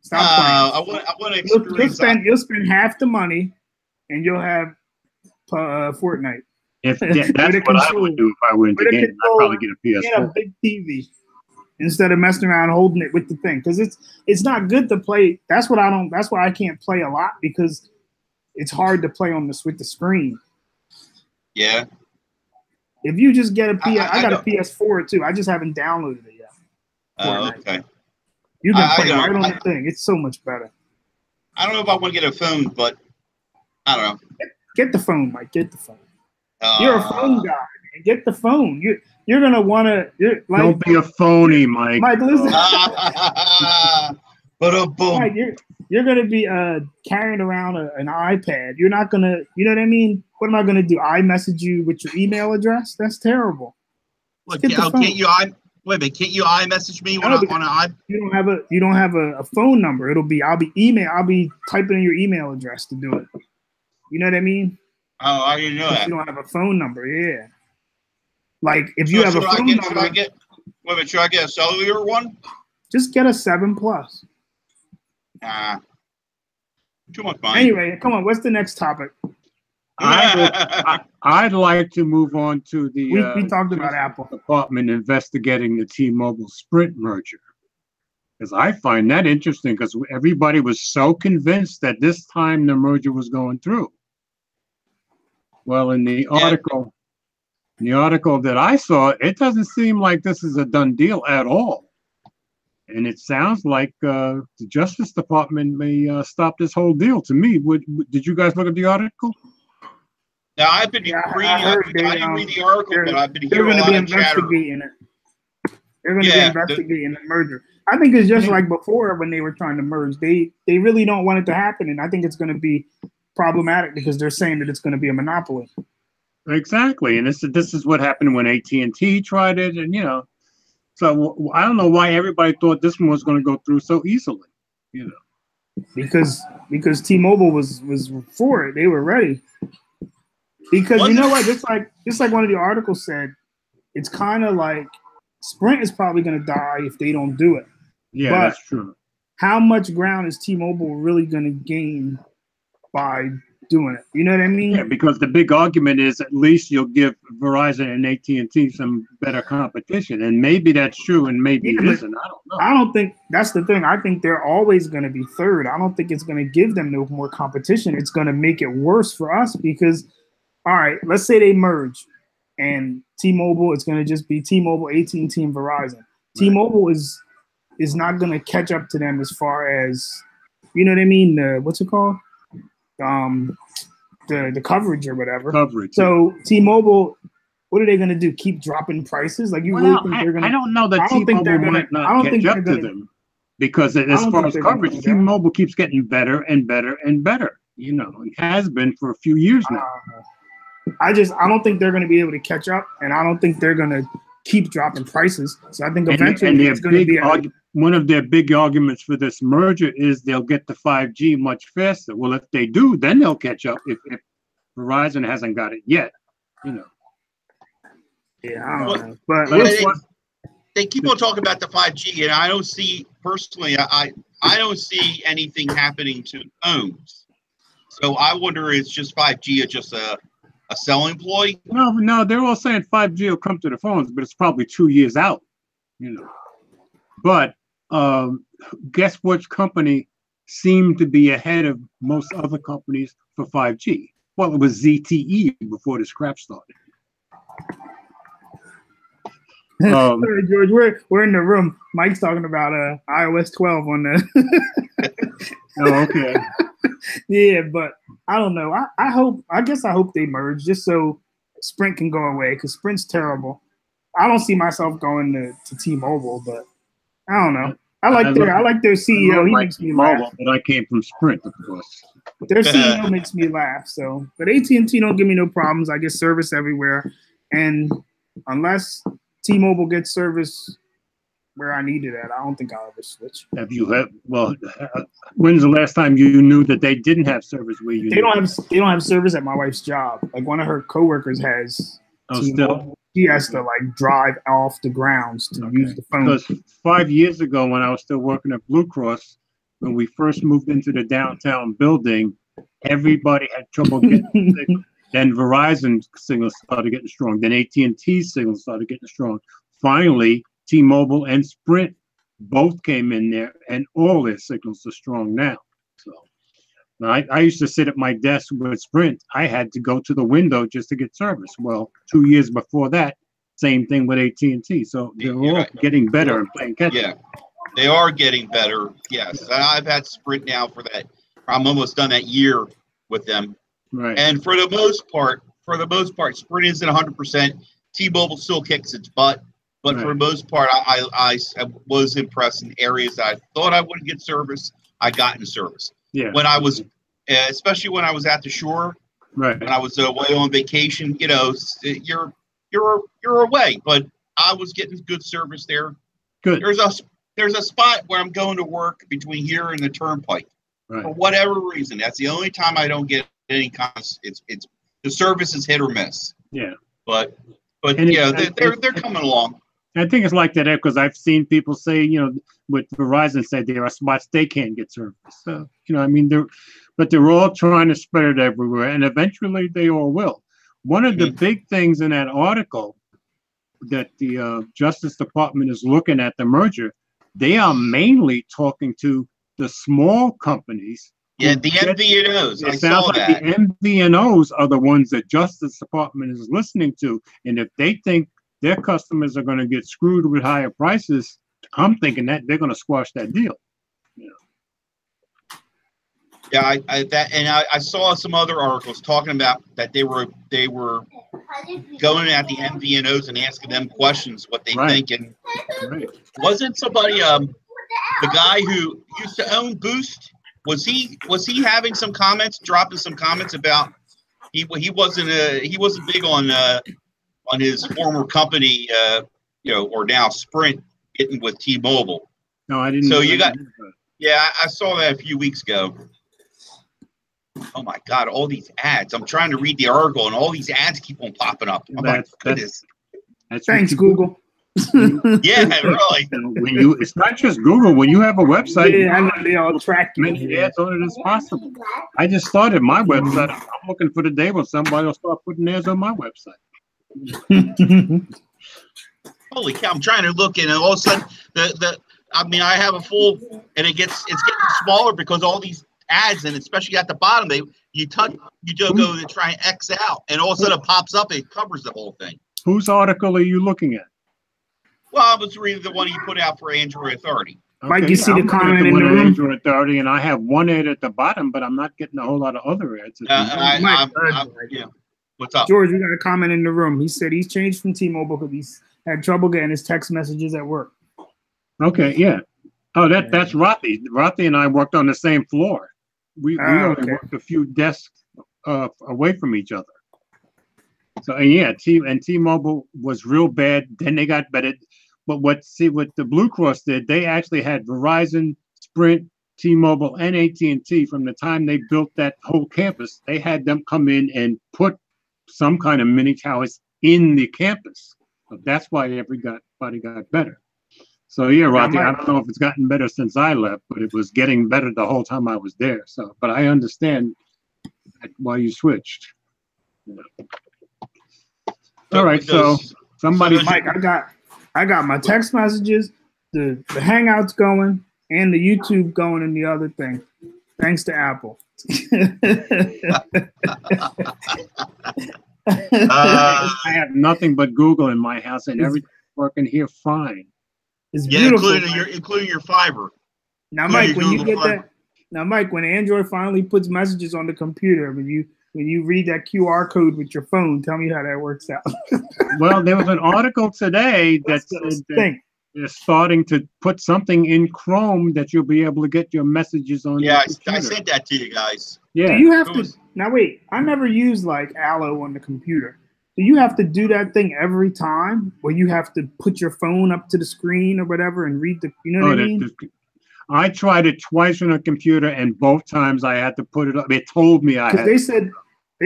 Stop playing. I want to experience you'll spend half the money, and you'll have Fortnite. That's what I would do if I went to game. I'd probably get a PS4. Get a big TV instead of messing around holding it with the thing, because it's not good to play. That's why I can't play a lot, because it's hard to play with the screen. Yeah. If you just get a PS, I got a don't. PS4 too. I just haven't downloaded it yet. Okay. You can play right on the thing. It's so much better. I don't know if I want to get a phone, but I don't know. Get the phone, Mike. Get the phone. You're a phone guy, man. Get the phone. You're gonna want to. Like, don't be a phony, Mike. Mike, listen. Boom. Mike, you're gonna be carrying around an iPad. You're not gonna. You know what I mean? What am I gonna do? iMessage you with your email address? That's terrible. Look, can't you wait a minute? Can't you iMessage me on an iPad? You don't have a phone number. I'll be typing in your email address to do it. You know what I mean? Oh, I didn't know that. You don't have a phone number, yeah. Like if you have a phone number, should I get a cellular one? Just get a 7 Plus. Nah, too much money. Anyway, come on. What's the next topic? I'd like to move on to the we talked about Apple Department investigating the T-Mobile Sprint merger, because I find that interesting because everybody was so convinced that this time the merger was going through. Well, in the article that I saw, it doesn't seem like this is a done deal at all. And it sounds like the Justice Department may stop this whole deal. To me, did you guys look at the article? Now, I've been reading. I didn't read the article, but I've been hearing a lot of chatter. They're going to be investigating the merger. I think it's just like before when they were trying to merge. They really don't want it to happen, and I think it's going to be problematic because they're saying that it's going to be a monopoly. Exactly, and this is what happened when AT&T tried it, and so I don't know why everybody thought this one was going to go through so easily, Because T-Mobile was for it, they were ready. Because you know what, just like one of the articles said, it's kind of like Sprint is probably going to die if they don't do it. Yeah, but that's true. How much ground is T-Mobile really going to gain by doing it? You know what I mean? Yeah, because the big argument is at least you'll give Verizon and AT&T some better competition, and maybe that's true, and maybe it isn't. I don't know. I don't think that's the thing. I think they're always going to be third. I don't think it's going to give them no more competition. It's going to make it worse for us because, all right, let's say they merge, and T-Mobile is going to just be T-Mobile, AT&T, and Verizon. Right. T-Mobile is not going to catch up to them as far as, you know what I mean? What's it called? The coverage or whatever. Coverage. So T-Mobile, what are they going to do? Keep dropping prices? Like really think they're going to? I don't know that T-Mobile might not catch up to them because as far as coverage, T-Mobile keeps getting better and better and better. It has been for a few years now. I don't think they're going to be able to catch up, and I don't think they're going to keep dropping prices. So I think eventually it's going to be one of their big arguments for this merger is they'll get the 5G much faster. Well, if they do, then they'll catch up. If Verizon hasn't got it yet, Yeah, I don't know. But they keep on talking about the 5G, and I don't see personally. I don't see anything happening to phones. So I wonder, it's just 5G or just a selling ploy? No, they're all saying 5G will come to the phones, but it's probably 2 years out. But guess which company seemed to be ahead of most other companies for 5G? Well, it was ZTE before this crap started. Sorry, George, we're in the room. Mike's talking about iOS 12 on the. Oh, okay. Yeah, but I don't know. I guess I hope they merge just so Sprint can go away because Sprint's terrible. I don't see myself going to T-Mobile, but I don't know. I like their CEO. He makes me laugh. But I came from Sprint, of course. Their CEO makes me laugh. So, but AT&T don't give me no problems. I get service everywhere, and unless T-Mobile gets service where I need it at, I don't think I'll ever switch. When's the last time you knew that they didn't have service where you? They don't have service at my wife's job. Like one of her coworkers has. Still. He has to drive off the grounds to use the phone. Because 5 years ago, when I was still working at Blue Cross, when we first moved into the downtown building, everybody had trouble getting signal. Then Verizon signals started getting strong. Then AT&T signals started getting strong. Finally, T-Mobile and Sprint both came in there, and all their signals are strong now. So, I used to sit at my desk with Sprint. I had to go to the window just to get service. Well, 2 years before that, same thing with AT&T. So they're all getting better and playing catch up. Yeah, they are getting better. Yes, I've had Sprint now for that. I'm almost done that year with them. Right. And for the most part, Sprint isn't 100%. T-Mobile still kicks its butt. But for the most part, I was impressed in areas that I thought I wouldn't get service. I got in service. Yeah. When I was, especially when I was at the shore, right? When I was away on vacation, you know, you're away, but I was getting good service there. Good. There's a spot where I'm going to work between here and the turnpike. Right. For whatever reason, that's the only time I don't get any kind of, it's the service is hit or miss. Yeah. But yeah, they're coming along. I think it's like that because I've seen people say, you know, with Verizon said there are spots they can't get service. So, you know, I mean, they're all trying to spread it everywhere, and eventually they all will. One of the big things in that article that the Justice Department is looking at the merger, they are mainly talking to the small companies. Yeah, the MVNOs. It sounds like the MVNOs are the ones that Justice Department is listening to, and if they think their customers are going to get screwed with higher prices, I'm thinking that they're going to squash that deal. Yeah, I saw some other articles talking about that they were going at the MVNOs and asking them questions, what they think. And wasn't somebody the guy who used to own Boost? Was he having some comments, dropping some comments about he wasn't big on his former company, you know, or now Sprint getting with T-Mobile. No, I didn't. So I saw that a few weeks ago. Oh my God, all these ads. I'm trying to read the article and all these ads keep on popping up. Oh my goodness. Thanks, Google. Yeah, really. It's not just Google. When you have a website, I know they all track you. Many ads on it as possible. I just started my website. I'm looking for the day when somebody will start putting ads on my website. Holy cow! I'm trying to look, and all of a sudden, I have a full, and it's getting smaller because all these ads, and especially at the bottom, you go to try and X out, and all of a sudden it pops up, it covers the whole thing. Whose article are you looking at? Well, I was reading the one you put out for Android Authority. Okay, Mike, you see the comment in the room? Android Authority, and I have one ad at the bottom, but I'm not getting a whole lot of other ads. What's up? George, we got a comment in the room. He said he's changed from T-Mobile because he's had trouble getting his text messages at work. Okay, yeah. Oh, that's Rothy. Rothy and I worked on the same floor. We only worked a few desks away from each other. So yeah, T-Mobile was real bad. Then they got better. But what the Blue Cross did, they actually had Verizon, Sprint, T-Mobile, and AT&T from the time they built that whole campus. They had them come in and put some kind of mini towers in the campus. So that's why everybody got better. So yeah, Rothy, I don't know if it's gotten better since I left, but it was getting better the whole time I was there. So, but I understand why you switched. All right, so somebody, Mike, I got my text messages, the Hangouts going, and the YouTube going in the other thing. Thanks to Apple. I have nothing but Google in my house, and everything's working here fine. It's beautiful, including your fiber. Now, Mike, when you get that, Mike, when Android finally puts messages on the computer, when you read that QR code with your phone, tell me how that works out. Well, there was an article today that said that they're starting to put something in Chrome that you'll be able to get your messages on. Yeah, I sent that to you guys. Yeah. Do you have to now? Wait, I never used like Allo on the computer. Do you have to do that thing every time, where you have to put your phone up to the screen or whatever and read the? You know what I mean? I tried it twice on a computer, and both times I had to put it up. It told me I had. They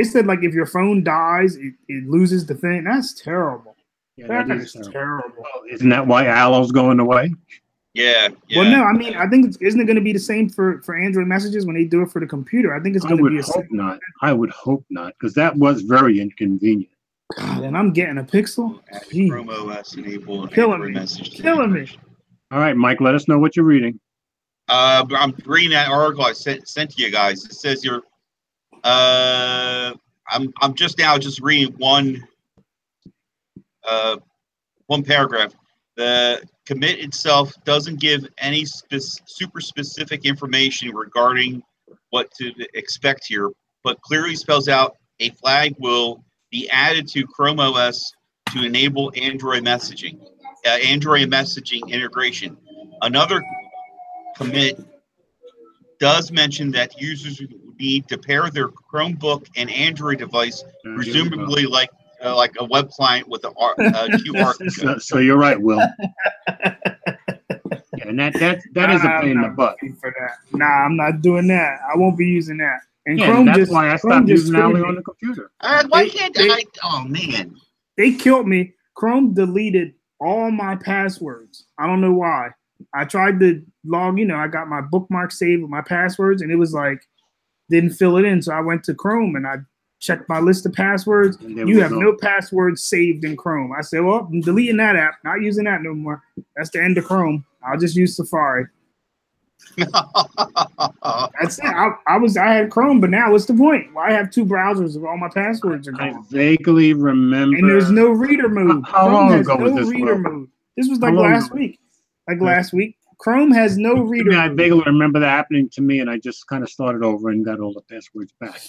said like if your phone dies, it loses the thing. That's terrible. Yeah, that is terrible. Well, isn't that why Allo's going away? Yeah. Well, no, I mean, I think isn't it going to be the same for Android messages when they do it for the computer? I think it's going to be. I would hope not, because that was very inconvenient. God, and I'm getting a Pixel. Chrome OS enabled. Killing me. All right, Mike, let us know what you're reading. I'm reading that article I sent to you guys. It says here, I'm just reading one paragraph. The commit itself doesn't give any super specific information regarding what to expect here, but clearly spells out a flag will be added to Chrome OS to enable Android messaging integration. Another commit does mention that users need to pair their Chromebook and Android device, presumably like a web client with a QR code. So you're right, Will. Yeah, and that is a pain in the butt. For that. Nah, I'm not doing that. I won't be using that. And yeah, Chrome that's why I stopped using Ally on the computer. Why can't I? Oh man, they killed me. Chrome deleted all my passwords. I don't know why. I tried to log. I got my bookmark saved with my passwords, and it was like didn't fill it in. So I went to Chrome and I checked my list of passwords. You have no passwords saved in Chrome. I said, well, I'm deleting that app. Not using that no more. That's the end of Chrome. I'll just use Safari. That's it. I had Chrome, but now what's the point? Why I have two browsers if all my passwords are gone? I vaguely remember. And there's no reader mode. How long ago was this? Reader mode. This was like last week. Last week. Chrome has no reader mode. I vaguely remember that happening to me, and I just kind of started over and got all the passwords back.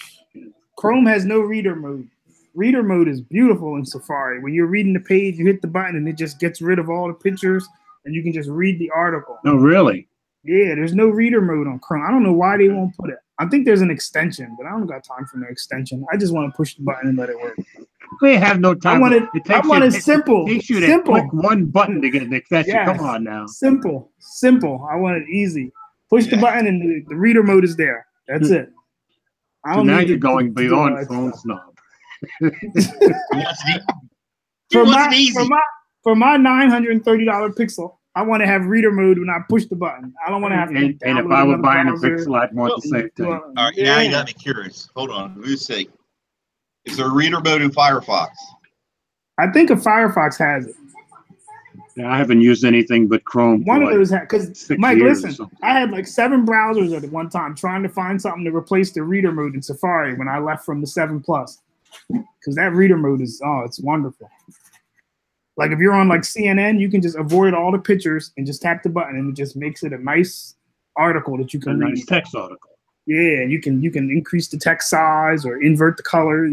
Chrome has no reader mode. Reader mode is beautiful in Safari. When you're reading the page, you hit the button and it just gets rid of all the pictures and you can just read the article. No, really? Yeah, there's no reader mode on Chrome. I don't know why they won't put it. I think there's an extension, but I don't got time for no extension. I just want to push the button and let it work. We have no time. I want it simple. It takes you simple. To click one button to get an extension. Yes. Come on now. Simple. I want it easy. Push the button and the reader mode is there. That's it. So now you're going beyond phone snob. For my $930 Pixel, I want to have reader mode when I push the button. I don't want to have to. And if I were buying a Pixel, I'd want the same thing. All right, now you got me curious. Hold on, let me see. Is there a reader mode in Firefox? I think a Firefox has it. Yeah, I haven't used anything but Chrome. One of those, because Mike, listen, I had like 7 browsers at one time trying to find something to replace the reader mode in Safari when I left from the 7 Plus, because that reader mode is it's wonderful. Like if you're on like CNN, you can just avoid all the pictures and just tap the button, and it just makes it a nice article that you can read. Nice text article. Yeah, you can increase the text size or invert the color.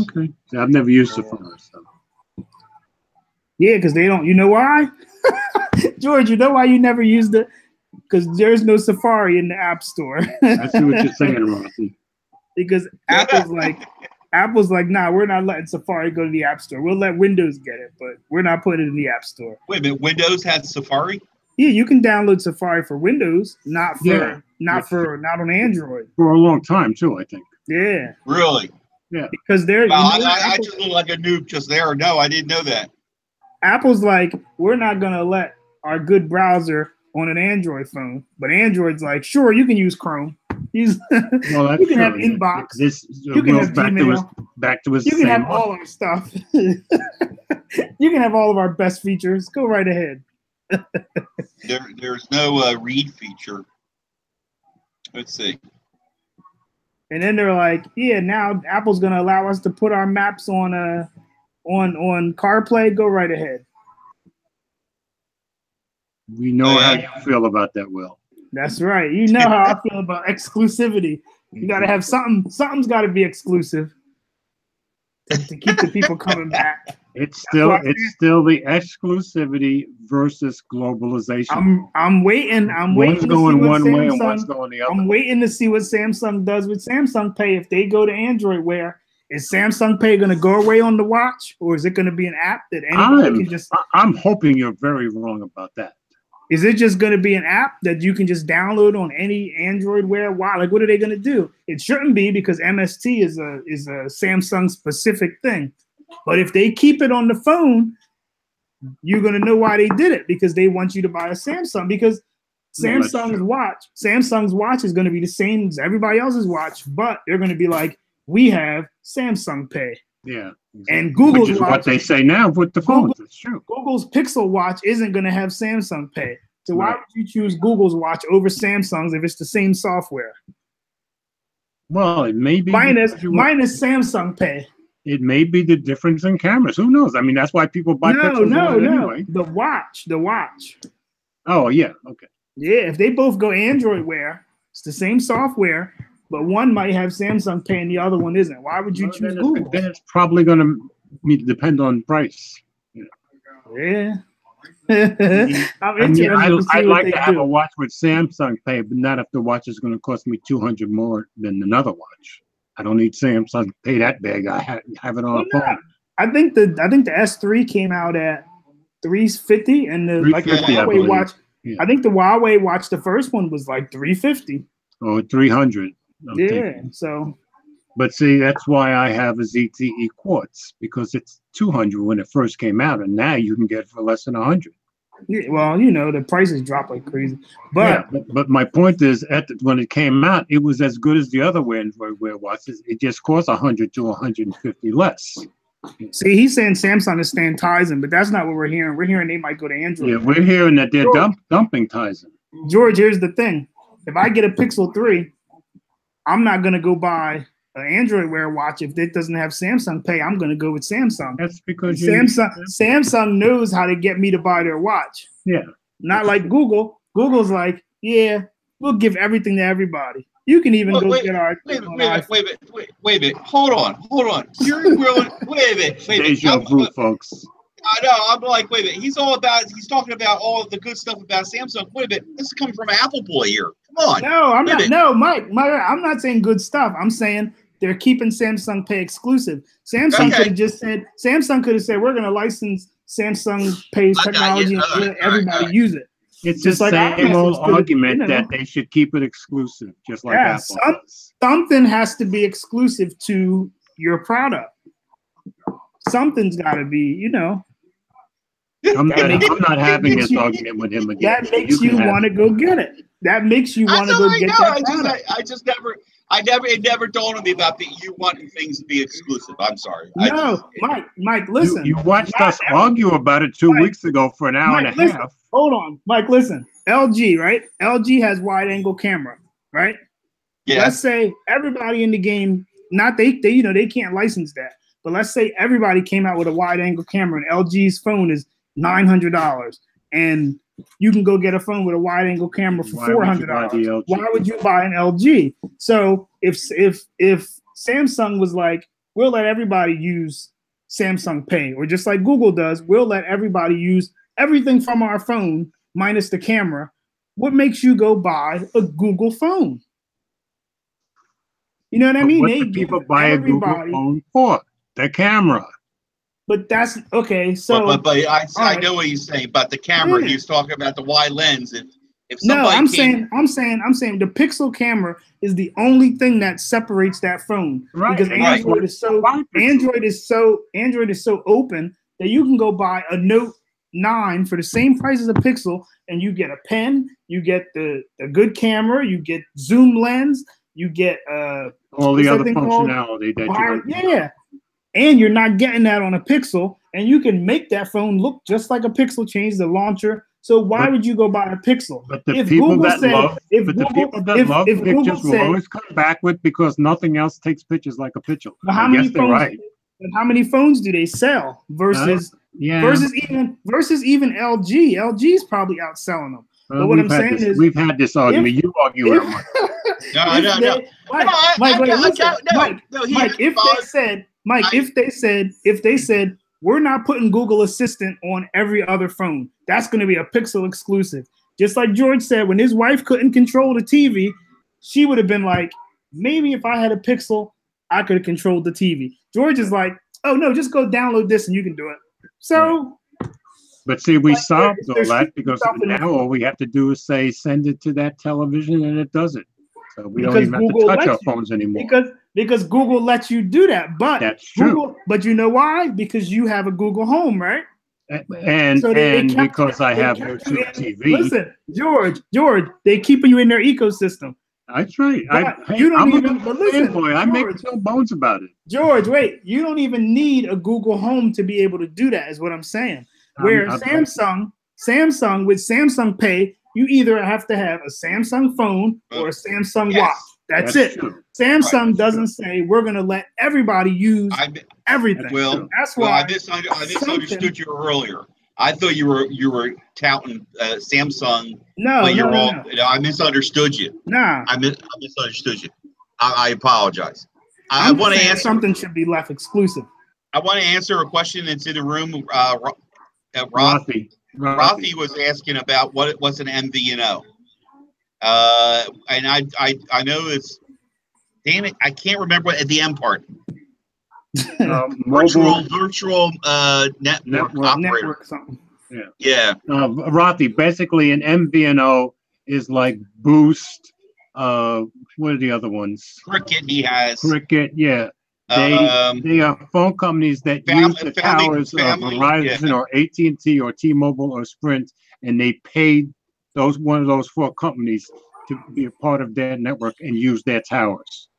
Okay, I've never used Safari. So. Yeah, because they don't. You know why? George, you know why you never used it? Because there's no Safari in the App Store. I see what you're saying, Rossi. Because Apple's like, nah, we're not letting Safari go to the App Store. We'll let Windows get it, but we're not putting it in the App Store. Wait a minute, Windows has Safari? Yeah, you can download Safari for Windows, not on Android. For a long time too, I think. Yeah. Really? Yeah. Because they're. Well, I just look like a noob just there. No, I didn't know that. Apple's like, we're not gonna let our good browser on an Android phone, but Android's like, sure, you can use Chrome. You can have Inbox. You can have Gmail. Back to his. You can have all our stuff. You can have all of our best features. Go right ahead. There's no read feature. Let's see. And then they're like, yeah, now Apple's gonna allow us to put our maps on CarPlay. Go right ahead. We know how you feel about that, Will. That's right. You know how I feel about exclusivity. You got to have something. Something's got to be exclusive to keep the people coming back. It's still the exclusivity versus globalization. I'm waiting. One's going one way and one's going the other. I'm waiting to see what Samsung does with Samsung Pay if they go to Android. Where is Samsung Pay going to go away on the watch, or is it going to be an app that anybody can just? I'm hoping you're very wrong about that. Is it just going to be an app that you can just download on any Android Wear? Why? Like, what are they going to do? It shouldn't be, because MST is a Samsung specific thing. But if they keep it on the phone, you're going to know why they did it, because they want you to buy a Samsung. Because Samsung's watch is going to be the same as everybody else's watch, but they're going to be like, we have Samsung Pay. Yeah. Exactly. And Google's watch, what they say now with the phones. It's true. Google's Pixel watch isn't going to have Samsung Pay, So why would you choose Google's watch over Samsung's if it's the same software? Well, it may be minus Samsung Pay. It may be the difference in cameras. Who knows? I mean, that's why people buy Pixels anyway. The watch. Oh yeah, okay. Yeah, if they both go Android Wear, it's the same software, but one might have Samsung Pay and the other one isn't. Why would you choose Google? Then it's probably going to depend on price. Yeah. I'd like to have a watch with Samsung Pay, but not if the watch is going to cost me $200 more than another watch. I don't need Samsung Pay that big. I have it on a phone. I think the S3 came out at $350, and the Huawei watch. Yeah. I think the Huawei watch, the first one was like $350. Oh, $300. Yeah. So. But see, that's why I have a ZTE Quartz, because it's $200 when it first came out, and now you can get it for less than $100. Yeah, well, the prices drop like crazy. But but my point is, when it came out, it was as good as the other Android Wear watches. It just cost $100 to $150 less. See, he's saying Samsung is staying Tizen, but that's not what we're hearing. We're hearing they might go to Android. Yeah, we're hearing that they're dumping Tizen. George, here's the thing: if I get a Pixel 3, I'm not gonna go buy an Android Wear watch if it doesn't have Samsung Pay. I'm going to go with Samsung. That's because Samsung knows how to get me to buy their watch. Yeah. Not like Google. Google's like, yeah, we'll give everything to everybody. You can even get our. Wait a minute. Hold on. You're willing. Wait a minute. Deja vu, folks. I know. I'm like, wait a minute. He's talking about all of the good stuff about Samsung. Wait a minute. This is coming from an Apple boy here. Come on. No, I'm not. No, Mike. I'm not saying good stuff. I'm saying they're keeping Samsung Pay exclusive. Samsung could have just said, we're going to license Samsung Pay's technology and let everybody use it. It's just like same old argument that they should keep it exclusive, just like Apple does. Something has to be exclusive to your product. Something's got to be, I'm not having this argument with him again. That makes you want to go get it. That makes you want to go get that product. It never dawned on me about you wanting things to be exclusive. I'm sorry. Mike, listen. You watched us argue about it 2 weeks ago for an hour and a half. Hold on, Mike, listen. LG, right? LG has wide angle camera, right? Yeah. Let's say everybody in the game, they can't license that. But let's say everybody came out with a wide angle camera and LG's phone is $900 and you can go get a phone with a wide angle camera for $400. Why would you buy an LG? So if Samsung was like, we'll let everybody use Samsung Pay, or just like Google does, we'll let everybody use everything from our phone minus the camera, what makes you go buy a Google phone? You know what I mean? What do people buy a Google phone for? The camera. But that's okay. So, I know what he's saying. But the camera, he's talking about the wide lens. If somebody I'm saying the Pixel camera is the only thing that separates that phone, because Android is so open that you can go buy a Note 9 for the same price as a Pixel, and you get a pen, you get the good camera, you get zoom lens, you get all the other functionality and you're not getting that on a Pixel, and you can make that phone look just like a Pixel, change the launcher. So why would you go buy a Pixel? But the people that love pictures will always come back with, because nothing else takes pictures like a picture. How many phones do they sell versus even LG? LG's probably outselling them. But what I'm saying is, we've had this argument. You argue with them. Mike, if they said we're not putting Google Assistant on every other phone, that's going to be a Pixel exclusive. Just like George said, when his wife couldn't control the TV, she would have been like, maybe if I had a Pixel, I could have controlled the TV. George is like, oh no, just go download this and you can do it. So, but see, we solved all that, because now all we have to do is say send it to that television, and it does it. So we don't even have to touch our phones anymore. Because Google lets you do that. But that's true. But you know why? Because you have a Google Home, right? And because I have YouTube TV. Listen, George, they keep you in their ecosystem. That's right. I make no bones about it. George, wait, you don't even need a Google Home to be able to do that, is what I'm saying. Where Samsung Samsung, with Samsung Pay, you either have to have a Samsung phone or a Samsung watch. That's it. True. Samsung doesn't say we're going to let everybody use everything. Well, that's why I misunderstood you earlier. I thought you were touting Samsung. No, I misunderstood you. Nah, I misunderstood you. I apologize. I want to answer. Something should be left exclusive. I want to answer a question that's in the room. Rafi was asking about what's an MVNO. And I know it's, damn it, I can't remember at the M part. Virtual network operator. Something. Yeah. Rafi, basically an MVNO is like Boost. What are the other ones? Cricket. He has Cricket. Yeah. They are phone companies that use the towers of Verizon or AT&T or T-Mobile or Sprint, and they pay one of those four companies to be a part of their network and use their towers.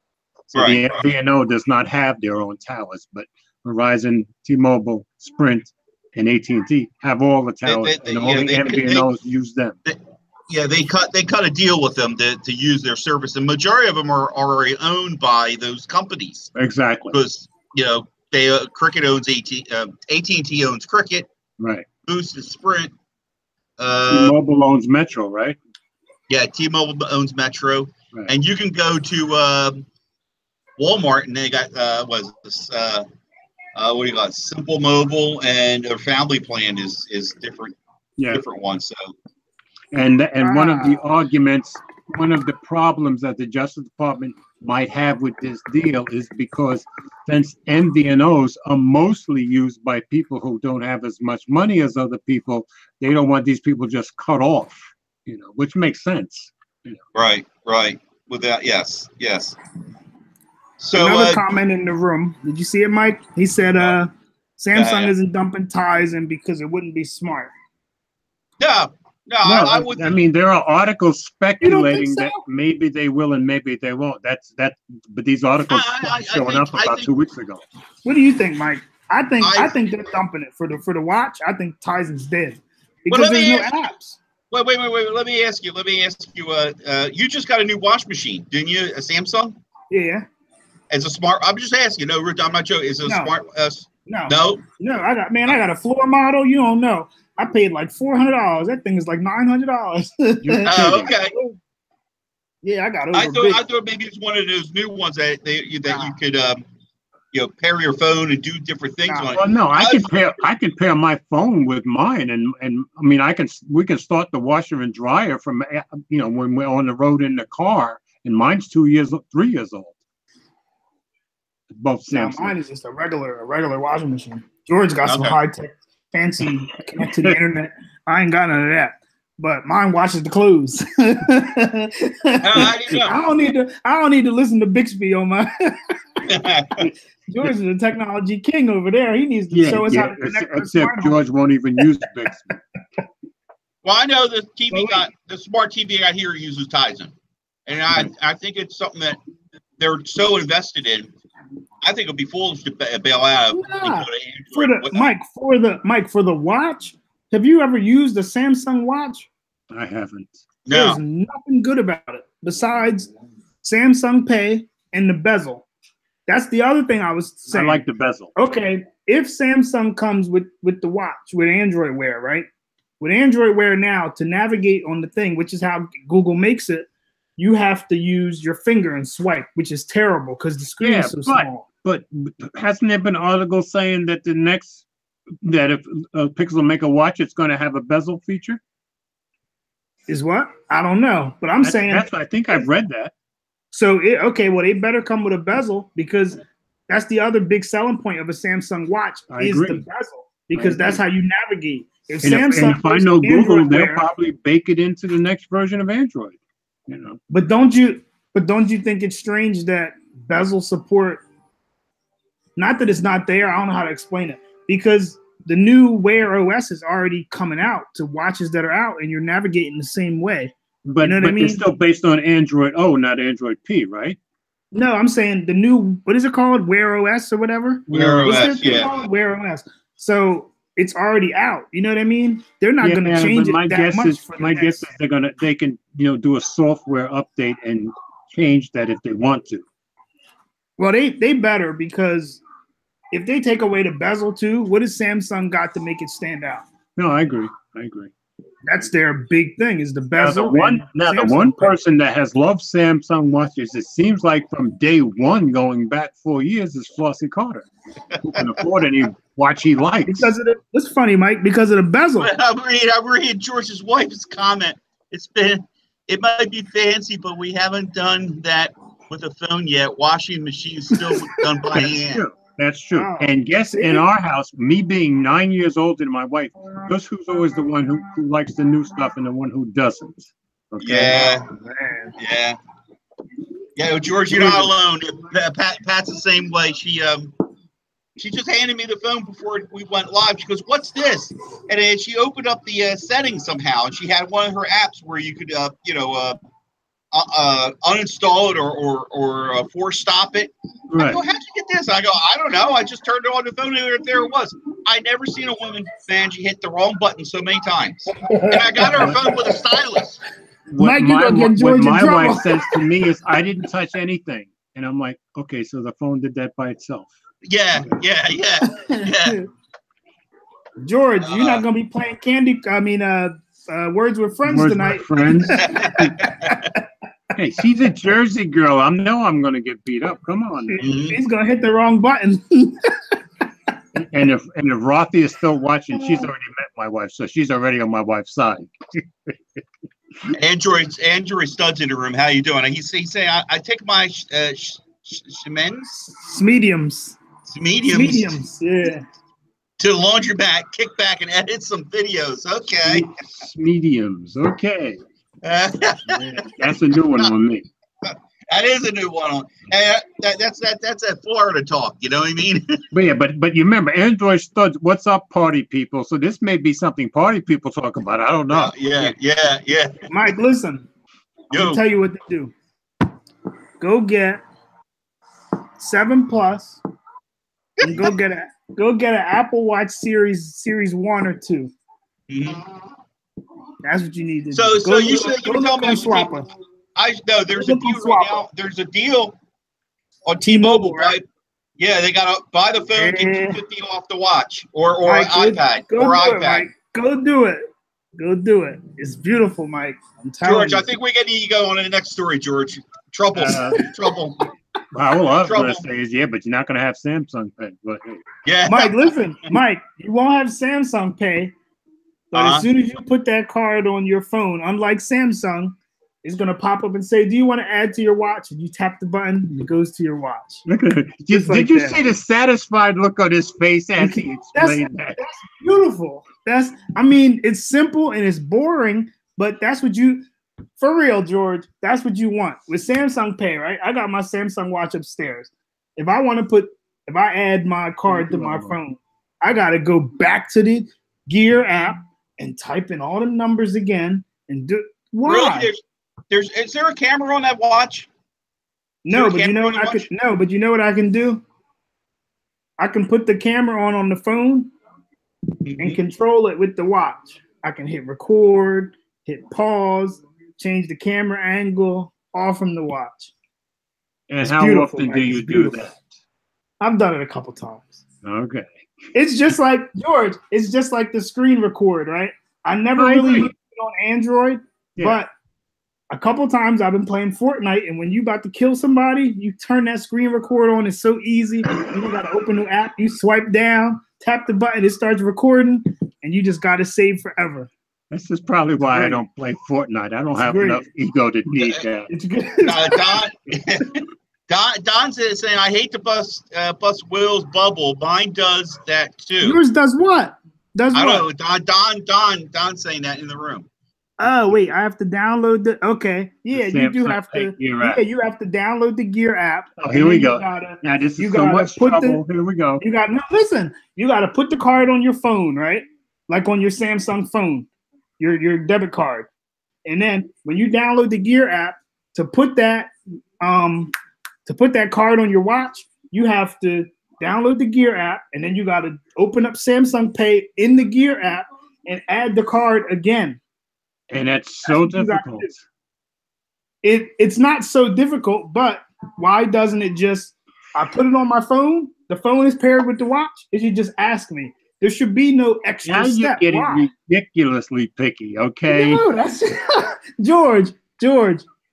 So the MVNO does not have their own towers, but Verizon, T-Mobile, Sprint, and AT&T have all the towers, and only MVNOs use them. They cut a deal with them to use their service. The majority of them are already owned by those companies. Exactly. Because Cricket owns AT&T owns Cricket. Right. Boost is Sprint. T-Mobile owns Metro, right? Yeah, T-Mobile owns Metro, and you can go to Walmart and they got what do you got? Simple Mobile, and their family plan is different. Different ones. So. And one of the arguments, one of the problems that the Justice Department might have with this deal is because since MVNOs are mostly used by people who don't have as much money as other people, they don't want these people just cut off, which makes sense. Right. With that, yes. So another comment in the room. Did you see it, Mike? He said Samsung isn't dumping ties in because it wouldn't be smart. No, I would. I mean, there are articles speculating that maybe they will and maybe they won't. But these articles showing up about 2 weeks ago. What do you think, Mike? I think they're dumping it for the watch. I think Tizen's dead because there's no apps. Wait. Let me ask you. You just got a new wash machine, didn't you? A Samsung? Yeah. As a smart. I'm just asking. No, I'm not joking. Is it a smart? No. I got a floor model. You don't know. I paid like $400. That thing is like $900. Okay. Yeah, I got it. I thought maybe it's one of those new ones that you could pair your phone and do different things on it. Well, no, I can pair my phone with mine, and I mean we can start the washer and dryer from when we're on the road in the car, and mine's 3 years old. Both Samsung. Mine is just a regular washing machine. George got some high tech. Fancy connect to the internet. I ain't got none of that. But mine washes the clothes. I don't need to listen to Bixby on my George is a technology king over there. He needs to show us how to connect. Except George won't even use Bixby. Well, I know the smart TV I hear uses Tizen. And I think it's something that they're so invested in. I think it'd be foolish to bail out. For the watch, have you ever used a Samsung watch? I haven't. No. There's nothing good about it besides Samsung Pay and the bezel. That's the other thing I was saying. I like the bezel. Okay, if Samsung comes with the watch, with Android Wear, right? With Android Wear now, to navigate on the thing, which is how Google makes it, you have to use your finger and swipe, which is terrible because the screen is so small. But hasn't there been articles saying that if Pixel make a watch, it's going to have a bezel feature? Is what? I don't know, but I think I've read that. So they better come with a bezel because that's the other big selling point of a Samsung watch is the bezel because that's how you navigate. If I know Google, they'll probably bake it into the next version of Android. But don't you think it's strange that bezel support? Not that it's not there. I don't know how to explain it because the new Wear OS is already coming out to watches that are out, and you're navigating the same way. But it's still based on Android O, not Android P, right? No, I'm saying the new, what is it called? Wear OS or whatever? Wear OS, yeah. Wear OS. So it's already out. You know what I mean? They're not going to change it that much. My guess is they can do a software update and change that if they want to. Well, they better, because if they take away the bezel too, what has Samsung got to make it stand out? No, I agree. That's their big thing, is the bezel. The one person that has loved Samsung watches, it seems like from day one, going back 4 years, is Flossie Carter, who can afford any watch he likes. Because of it's funny, Mike, because of the bezel. I'm reading George's wife's comment. It might be fancy, but we haven't done that with a phone yet. Washing machines still done by hand. That's true. Oh, and guess in our house, me being 9 years older than my wife, guess who's always the one who likes the new stuff and the one who doesn't? Okay? Yeah. Yeah, George, you're not alone. Pat's the same way. She just handed me the phone before we went live. She goes, "What's this?" And then she opened up the settings somehow, and she had one of her apps where you could, uninstall it or force stop it. Right. I go, "How'd you get this?" I go, "I don't know. I just turned it on the phone and there it was." I never seen a woman, Vanjie, hit the wrong button so many times. And I got her a phone with a stylus. What my wife says to me is, "I didn't touch anything," and I'm like, "Okay, so the phone did that by itself." Yeah. George, you're not gonna be playing Words with Friends tonight. Hey, she's a Jersey girl. I know I'm gonna get beat up. Come on. She's gonna hit the wrong button. and if Rothy is still watching, she's already met my wife, so she's already on my wife's side. Android Stud's in the room. How you doing? He's saying I take my mediums, yeah, to the laundromat, kick back and edit some videos. Okay. Mediums. Okay. That's a new one on me. That is a new one. That's a Florida talk. You know what I mean? But you remember, Android Studs, what's up, party people? So this may be something party people talk about. I don't know. Yeah. Mike, listen. I'll tell you what to do. Go get 7 Plus and go get an Apple Watch Series 1 or 2. Mm-hmm. That's what you need to do. So you tell me swapper. There's a deal right now. There's a deal on T-Mobile, right? Yeah, they got to buy the phone, get $250 off the watch or Mike, iPad or iPad. Go do it. It's beautiful, Mike. I'm telling you. I think we need to go on to the next story, George. Trouble. All I was going to say is, but you're not going to have Samsung Pay. But hey. Yeah, Mike, listen, Mike, you won't have Samsung Pay, but as soon as you put that card on your phone, unlike Samsung, it's going to pop up and say, "Do you want to add to your watch?" And you tap the button, and it goes to your watch. Did you see the satisfied look on his face as he explained that? That's beautiful. It's simple and it's boring, but that's what for real, George, that's what you want. With Samsung Pay, right? I got my Samsung watch upstairs. If I add my card to my phone, I got to go back to the Gear app and type in all the numbers again and do. Why? Really? Is there a camera on that watch? No, but you know what I can do? I can put the camera on the phone and control it with the watch. I can hit record, hit pause, change the camera angle, all from the watch. And how often do you do that? I've done it a couple times. Okay. It's just like, George, it's just like the screen record, right? I never really used it on Android, but a couple times I've been playing Fortnite, and when you about to kill somebody, you turn that screen record on. It's so easy. You got to open the app, you swipe down, tap the button, it starts recording, and you just got to save forever. This is probably why I don't play Fortnite. I don't have enough ego to need that. It's good. Don's saying, "I hate to bust Will's bubble. Mine does that too." Yours does what? I don't know. Don's saying that in the room. Oh wait, I have to download the. Okay, yeah, you do have to. Yeah, you have to download the Gear app. Oh, here we go. Now this is so much trouble. Here we go. You got to put the card on your phone, right? Like on your Samsung phone, your debit card, and then when you download the Gear app to put that card on your watch, you have to download the Gear app, and then you got to open up Samsung Pay in the Gear app and add the card again. And that's so difficult. It's not so difficult, but why doesn't it just, I put it on my phone, the phone is paired with the watch, it should just ask me. There should be no extra now step. You're getting ridiculously picky, okay? No, that's George,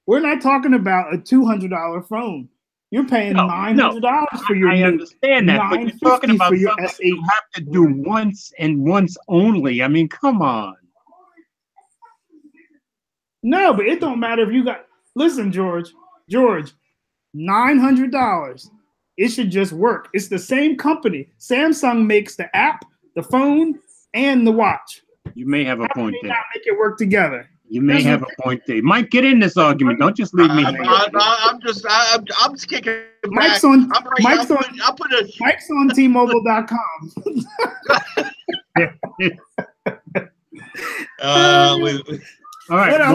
we're not talking about a $200 phone. You're paying $900 for your I understand that, but you're talking about something you have to do once and once only. I mean, come on. No, but it don't matter if you got, listen, George, $900. It should just work. It's the same company. Samsung makes the app, the phone, and the watch. You may have a point there. Not make it work together. You may have a point there. Mike, get in this argument. Don't just leave me hanging. I'm just kicking back. Mike's on T-Mobile.com. All right,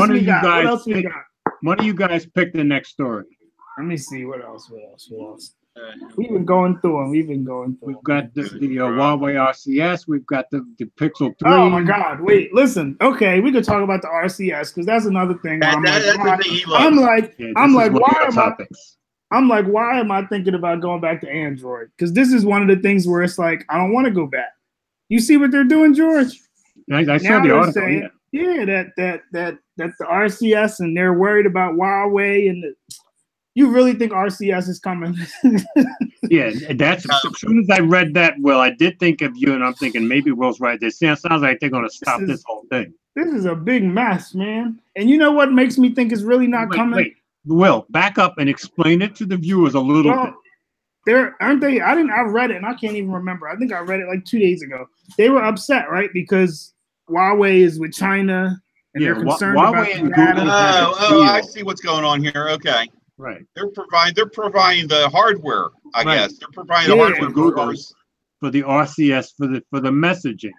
one of you guys pick the next story. Let me see what else. We've been going through them. We've got the Huawei RCS. We've got the Pixel 3. Oh my God! Wait, listen. Okay, we could talk about the RCS because that's another thing. I'm like, why am I thinking about going back to Android? Because this is one of the things where it's like I don't want to go back. You see what they're doing, George? I saw the article. Saying, that the RCS, and they're worried about Huawei and you really think RCS is coming? Yeah, that's as soon as I read that, Will, I did think of you, and I'm thinking maybe Will's right. This sounds like they're going to stop this whole thing. This is a big mess, man. And you know what makes me think it's really not coming? Wait, Will, back up and explain it to the viewers a little bit. Aren't they? I read it, and I can't even remember. I think I read it like 2 days ago. They were upset, right? Because Huawei is with China, and they're concerned about the data. I see what's going on here. Okay. Right. They're providing the hardware, I guess. They're providing the hardware for the RCS for the messaging.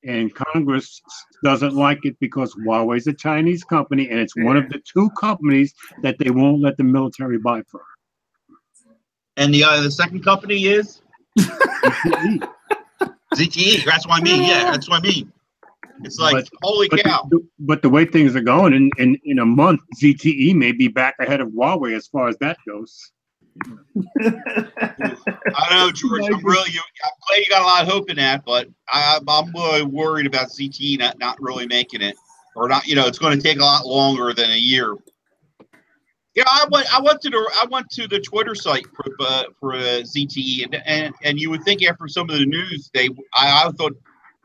And Congress doesn't like it because Huawei's a Chinese company, and it's one of the two companies that they won't let the military buy from. And the second company is ZTE. ZTE. That's what I mean. Yeah, that's what I mean. It's like, holy cow. But the way things are going, in a month, ZTE may be back ahead of Huawei as far as that goes. I don't know, George. I'm glad you got a lot of hope in that, but I'm really worried about ZTE not really making it. Or not, it's going to take a lot longer than a year. Yeah, I went to the Twitter site for ZTE, and you would think after some of the news, I thought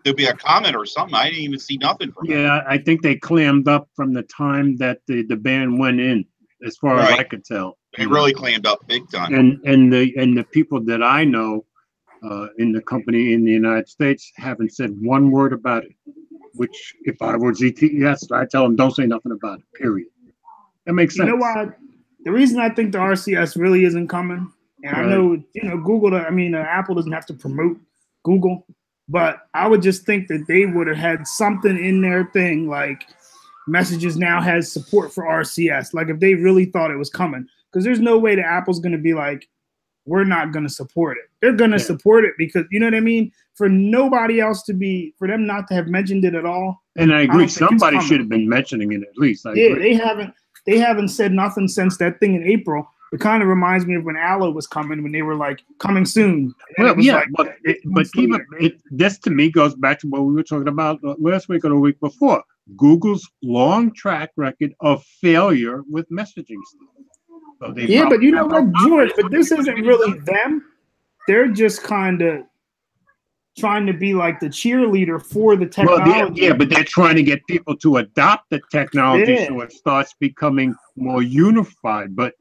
there'd be a comment or something. I didn't even see nothing from them. Yeah, I think they clammed up from the time that the ban went in, as far as I could tell. They really clammed up big time. And the people that I know in the company in the United States haven't said one word about it. Which, if I were ZTE, I tell them don't say nothing about it. Period. That makes sense. You know what? The reason I think the RCS really isn't coming, and I know Google. Apple doesn't have to promote Google. But I would just think that they would have had something in their thing, like Messages now has support for RCS. Like if they really thought it was coming, because there's no way that Apple's going to be like, we're not going to support it. They're going to support it because, you know what I mean? For them not to have mentioned it at all. And I agree. Somebody should have been mentioning it at least. I agree. They haven't said nothing since that thing in April. It kind of reminds me of when Allo was coming, when they were like coming soon. Well, yeah, but this to me goes back to what we were talking about last week or the week before. Google's long track record of failure with messaging. So but you know what, George? But this isn't really them. They're just kind of trying to be like the cheerleader for the technology. But they're trying to get people to adopt the technology so it starts becoming more unified. But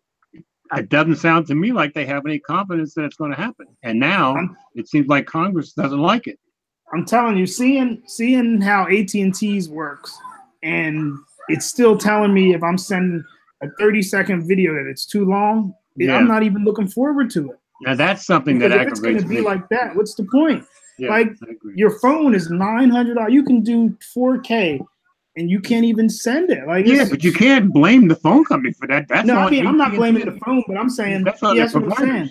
it doesn't sound to me like they have any confidence that it's going to happen. And now it seems like Congress doesn't like it. I'm telling you, seeing how AT&T's works, and it's still telling me if I'm sending a 30-second video that it's too long, I'm not even looking forward to it. Now that's something that aggravates me. If it's going to be like that, what's the point? Yeah, your phone is $900. You can do 4K. And you can't even send it. But you can't blame the phone company for that. I'm not blaming the phone, but I'm saying that's what I'm saying.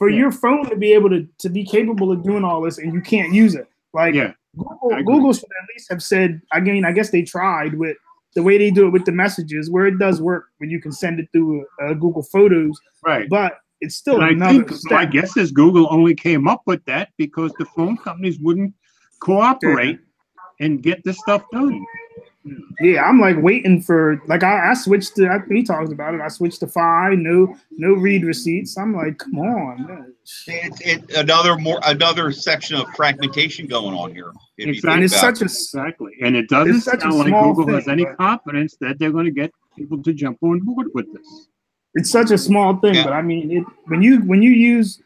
for your phone to be able to be capable of doing all this, and you can't use it. Like Google should at least have said. Again, I guess they tried with the way they do it with the messages, where it does work when you can send it through Google Photos. Right. But it's still and another step. My guess is Google only came up with that because the phone companies wouldn't cooperate and get this stuff done. Yeah, I'm like waiting for, like, I switched to, he talks about it, I switched to Fi, no read receipts. I'm like, come on, man. It's another section of fragmentation going on here. Exactly. And it's exactly. And it doesn't sound like Google has any confidence that they're going to get people to jump on board with this. It's such a small thing, but I mean, when you use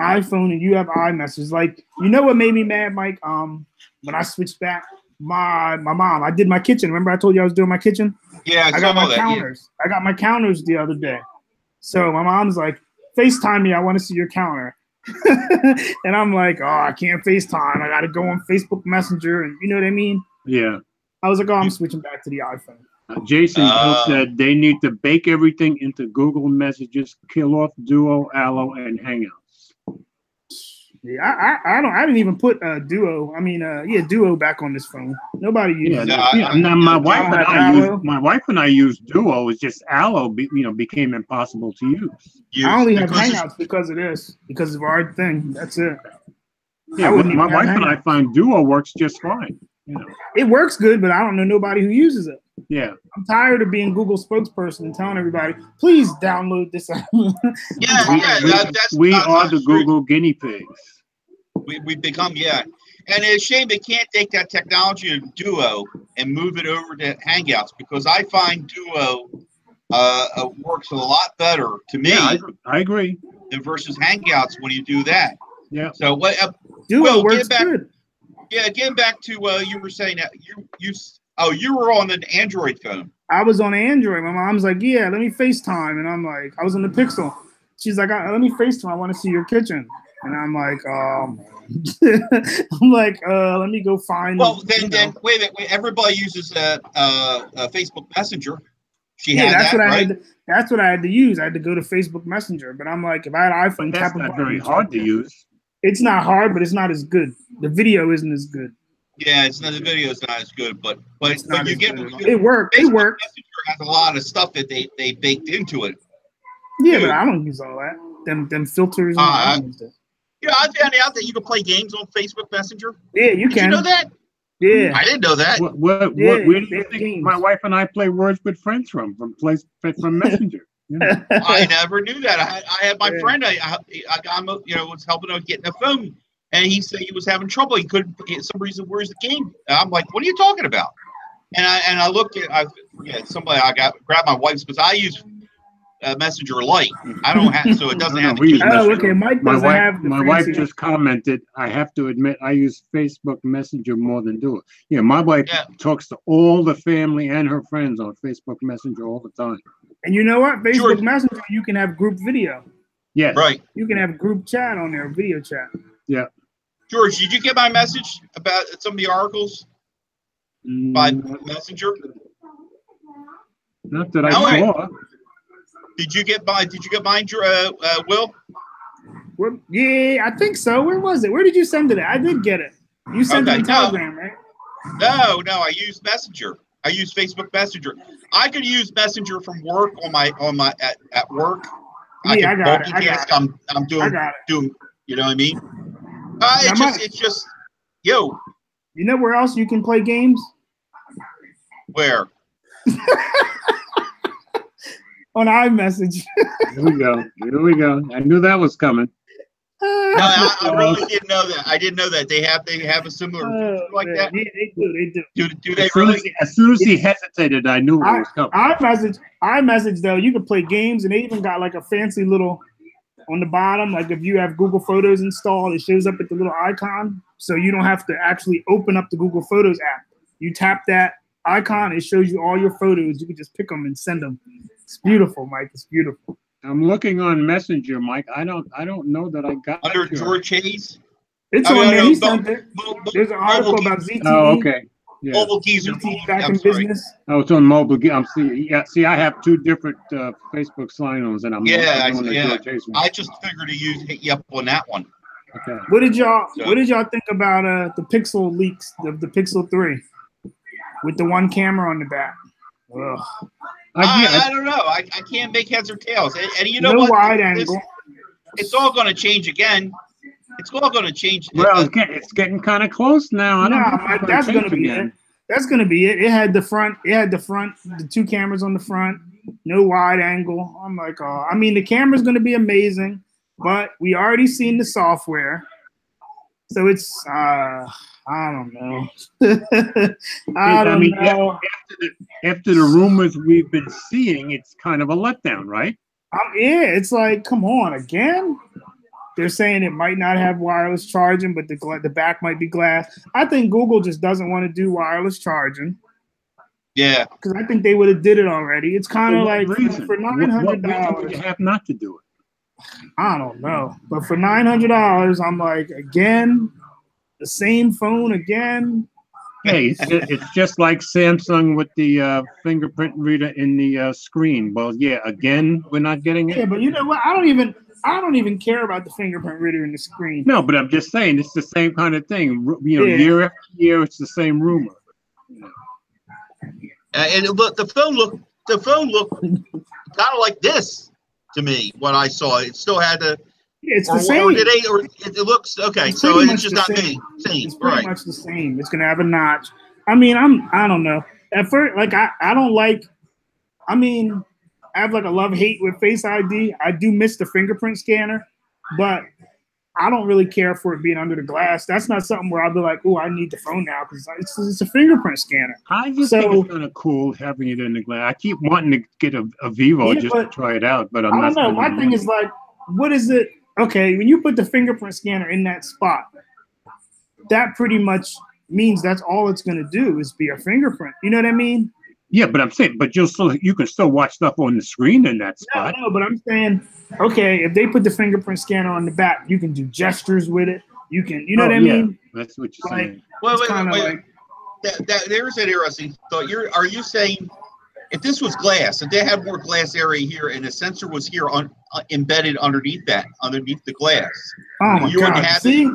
iPhone and you have iMessage, like, you know what made me mad, Mike? When I switched back, my mom, I did my kitchen. Remember I told you I was doing my kitchen? Yeah, I got my counters. Yeah. I got my counters the other day. So my mom's like, FaceTime me. I want to see your counter. And I'm like, oh, I can't FaceTime. I got to go on Facebook Messenger. And you know what I mean? Yeah. I was like, oh, I'm switching back to the iPhone. Jason said they need to bake everything into Google Messages, kill off Duo, Allo, and Hangouts. Yeah, I didn't even put Duo. I mean, Duo back on this phone. Nobody uses it. Now my wife and I use Duo. It's just Allo, became impossible to use. I only have Hangouts because of this, because of our thing. That's it. Yeah, my wife and I find Duo works just fine. It works good, but I don't know nobody who uses it. Yeah, I'm tired of being Google spokesperson and telling everybody, please download this app. We are the Google guinea pigs. We've become, and it's a shame they can't take that technology of Duo and move it over to Hangouts, because I find Duo works a lot better to me. Yeah, I agree. Than versus Hangouts when you do that. Yeah. So what? Duo works good. Yeah, getting back to you were saying that you were on an Android phone. I was on Android. My mom's like, yeah, let me FaceTime, and I'm like, I was on the Pixel. She's like, let me FaceTime. I want to see your kitchen. And I'm like, let me go find. Well, then wait. Everybody uses Facebook Messenger. That's what I had to use. I had to go to Facebook Messenger. But I'm like, if I had an iPhone, that's not very hard to use. It's not hard, but it's not as good. The video isn't as good. Yeah, the video is not as good, but you get it worked. It worked. Messenger has a lot of stuff that they baked into it. Yeah, but I don't use all that. Them filters. I don't use that. I found out that you can play games on Facebook Messenger. Yeah, you can. Did you know that? Yeah. I didn't know that. Where do you think my wife and I play Words with Friends from Messenger? Yeah. I never knew that. I had my friend. I got him, was helping him getting a phone, and he said he was having trouble. He couldn't. For some reason, where's the game? And I'm like, what are you talking about? And I looked at somebody. Grabbed my wife's, because I use Messenger Lite. I don't have, so it doesn't have. Okay. Mike doesn't have. My wife just commented. I have to admit, I use Facebook Messenger more than Duo. Yeah, my wife talks to all the family and her friends on Facebook Messenger all the time. And you know what? Facebook Messenger, you can have group video. Yes. Right. You can have group chat on there, video chat. Yeah. George, did you get my message about some of the articles by Messenger? Not that I saw. Did you get mine, Will? Yeah, I think so. Where was it? Where did you send it at? I did get it. You sent it on Telegram, right? No, I use Messenger. I use Facebook Messenger. I could use Messenger from work at work. I got it. I'm doing. You know what I mean? It's just. You know where else you can play games? Where? On iMessage. Here we go. I knew that was coming. No, I really didn't know that. I didn't know that they have a similar like that. Yeah, they do. Do they really? As soon as he hesitated, I knew it was coming. iMessage though, you can play games, and they even got like a fancy little on the bottom. Like if you have Google Photos installed, it shows up at the little icon, so you don't have to actually open up the Google Photos app. You tap that icon, it shows you all your photos. You can just pick them and send them. It's beautiful, Mike. It's beautiful. I'm looking on Messenger, Mike. I don't know that I got under George Hayes. It's on there. He sent it. There's an article about ZTE. Oh, okay. Yeah. Mobile keys are back in business. Oh, it's on mobile. I'm seeing. Yeah. See, I have two different Facebook sign-ons, and I'm on the George Hayes one. I just figured to hit you up on that one. Okay. What did y'all think about the Pixel leaks, the Pixel 3 with the one camera on the back? Ugh. I don't know. I can't make heads or tails. And you know no what? Wide angle. It's all going to change again. It's all going to change. Well, it's getting kind of close now. That's going to be it. That's going to be it. It had the front. The two cameras on the front. No wide angle. I'm like, oh, I mean, the camera's going to be amazing, but we already seen the software, so it's I don't know. I don't know. After the rumors we've been seeing, it's kind of a letdown, right? Yeah, it's like, come on, again. They're saying it might not have wireless charging, but the back might be glass. I think Google just doesn't want to do wireless charging. Yeah, because I think they would have did it already. It's kind of like for $900. What reason would you have not to do it? I don't know, but for $900, I'm like, again, the same phone again. Hey, it's just like Samsung with the fingerprint reader in the screen. Well, yeah, again, we're not getting it. Yeah, but you know what? I don't even care about the fingerprint reader in the screen. No, but I'm just saying it's the same kind of thing. You know, year after year, it's the same rumor. And the phone looked kind of like this to me. What I saw, it still had the. It's the same. It looks okay. So it's just not the same. It's pretty much the same. It's gonna have a notch. I mean, I don't know. At first, like I don't like. I mean, I have like a love-hate with Face ID. I do miss the fingerprint scanner, but I don't really care for it being under the glass. That's not something where I'll be like, oh, I need the phone now because it's a fingerprint scanner. I just think it's kind of cool having it in the glass. I keep wanting to get a Vivo just to try it out, but I don't know. My thing is like, what is it? Okay, when you put the fingerprint scanner in that spot, that pretty much means that's all it's going to do is be a fingerprint. You know what I mean? Yeah, but I'm saying, but you can still watch stuff on the screen in that spot. No, but I'm saying, okay, if they put the fingerprint scanner on the back, you can do gestures with it. You can, you know what I mean? That's what you're saying. Wait. There's an interesting thought. Are you saying if this was glass, if they had more glass area here and the sensor was here embedded underneath the glass? Oh my God! See,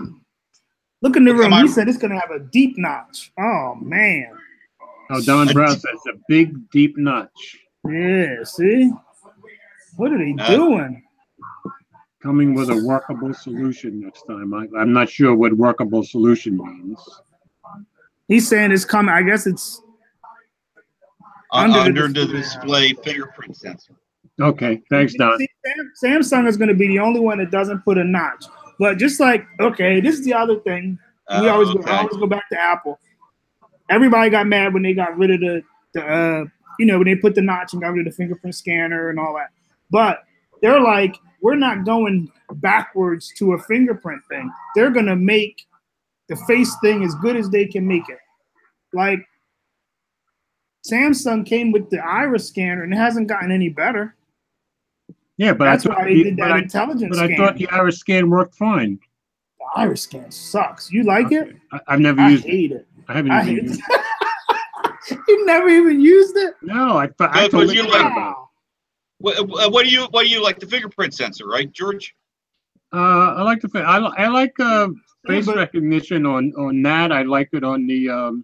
look in the room. He said it's gonna have a deep notch. Oh man. Oh, Don Brown says a big, deep notch. Yeah, see? What are they doing? Coming with a workable solution next time. I'm not sure what workable solution means. He's saying it's coming. I guess it's under the display fingerprint sensor. Okay, thanks, Don. See, Samsung is going to be the only one that doesn't put a notch. But just like, okay, this is the other thing. We always go back to Apple. Everybody got mad when they got rid of the when they put the notch and got rid of the fingerprint scanner and all that. But they're like, we're not going backwards to a fingerprint thing. They're going to make the face thing as good as they can make it. Like, Samsung came with the iris scanner and it hasn't gotten any better. Yeah, but that's why they did that intelligence scan. But I thought the iris scan worked fine. The iris scan sucks. You like it? I've never used it. I hate it. I haven't even used it. You never even used it? No, I totally about it. What do you like? The fingerprint sensor, right, George? I like face recognition on that. I like it on the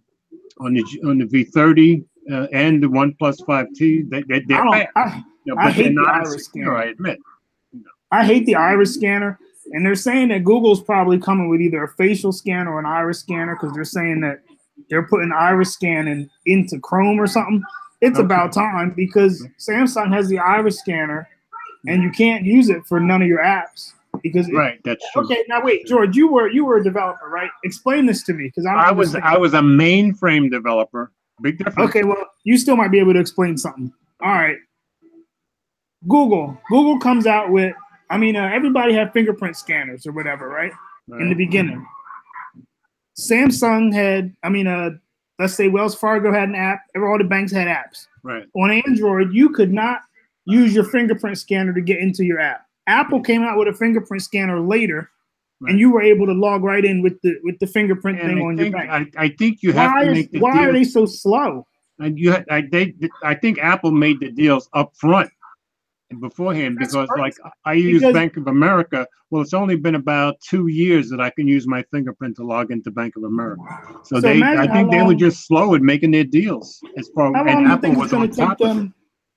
V30 and the OnePlus 5T. They're fast. I hate the iris scanner. I admit. I hate the iris scanner, and they're saying that Google's probably coming with either a facial scanner or an iris scanner because they're saying that they're putting iris scanning into Chrome or something. It's about time because Samsung has the iris scanner, and you can't use it for none of your apps because that's true. Okay, now wait, George, you were a developer, right? Explain this to me because I was a mainframe developer. Big difference. Okay, well, you still might be able to explain something. All right. Google comes out with, everybody had fingerprint scanners or whatever, right? In the beginning. Samsung had, let's say Wells Fargo had an app. All the banks had apps. Right. On Android, you could not use your fingerprint scanner to get into your app. Apple came out with a fingerprint scanner later, and you were able to log right in with the fingerprint thing on your bank. I think you have to make the deals. Why are they so slow? And I think Apple made the deals up front beforehand because like I use Bank of America. Well, it's only been about 2 years that I can use my fingerprint to log into Bank of America. So I think they were just slow at making their deals as far as Apple was on top of it.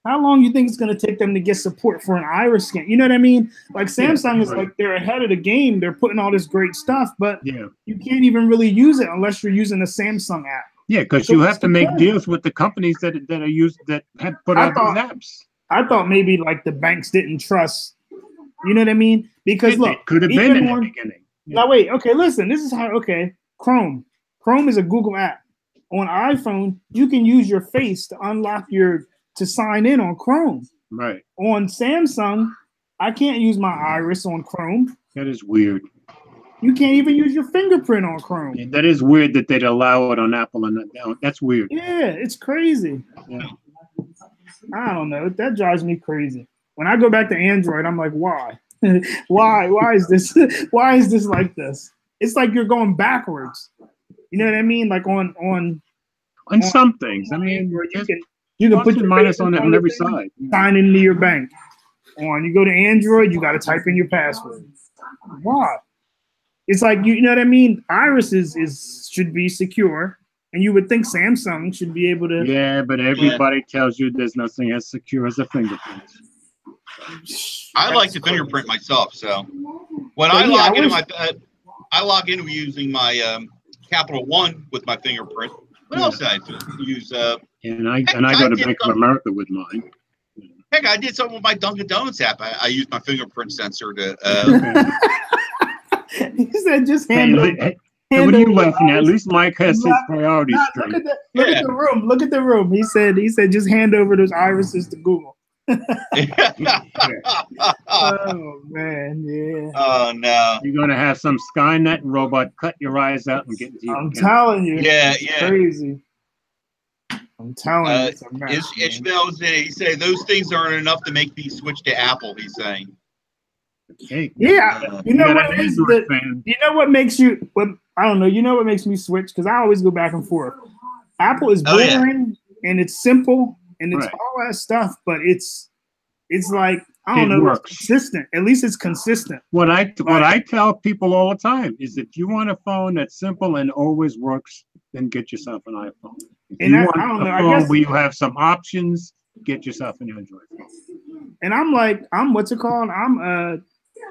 How long do you think it's going to take them to get support for an iris scan? You know what I mean? Like Samsung is like they're ahead of the game. They're putting all this great stuff, but you can't even really use it unless you're using a Samsung app. Yeah, because you have to make deals with the companies that have put out these apps. I thought maybe like the banks didn't trust. You know what I mean? Because look, it could have been in the beginning. Now wait, okay, listen. This is how. Okay, Chrome is a Google app. On iPhone, you can use your face to unlock to sign in on Chrome. Right. On Samsung, I can't use my iris on Chrome. That is weird. You can't even use your fingerprint on Chrome. Yeah, that is weird that they'd allow it on Apple and that's weird. Yeah, it's crazy. Yeah. I don't know. That drives me crazy. When I go back to Android, I'm like, why? Why is this? Why is this like this? It's like you're going backwards. You know what I mean? Like on some things. I mean, you can put your minus on every side. Sign into your bank. You go to Android, you got to type in your password. Why? It's like you know what I mean. Iris should be secure, and you would think Samsung should be able to. Yeah, but everybody tells you there's nothing as secure as a fingerprint. I like to fingerprint myself, so when I log into I log in using my Capital One with my fingerprint. What else did I use? And I go to Bank of America with mine. Heck, I did something with my Dunkin' Donuts app. I used my fingerprint sensor to. He said, "Just hand over." What are you laughing at? At least Mike has his priorities straight. Look at the room. Look at the room. He said, just hand over those irises to Google. Oh man, yeah. Oh no. You're gonna have some Skynet robot cut your eyes out and get into your I'm telling you. Yeah, it's crazy. I'm telling you, it's a mess. Ishmael, he said those things aren't enough to make me switch to Apple. He's saying. Hey, you know what makes you? I don't know. You know what makes me switch? Because I always go back and forth. Apple is boring and it's simple and it's all that stuff, but it's like I don't know. It's consistent. At least it's consistent. What I tell people all the time is if you want a phone that's simple and always works, then get yourself an iPhone. If you want a phone where you have some options, get yourself an Android phone. And I'm what's it called?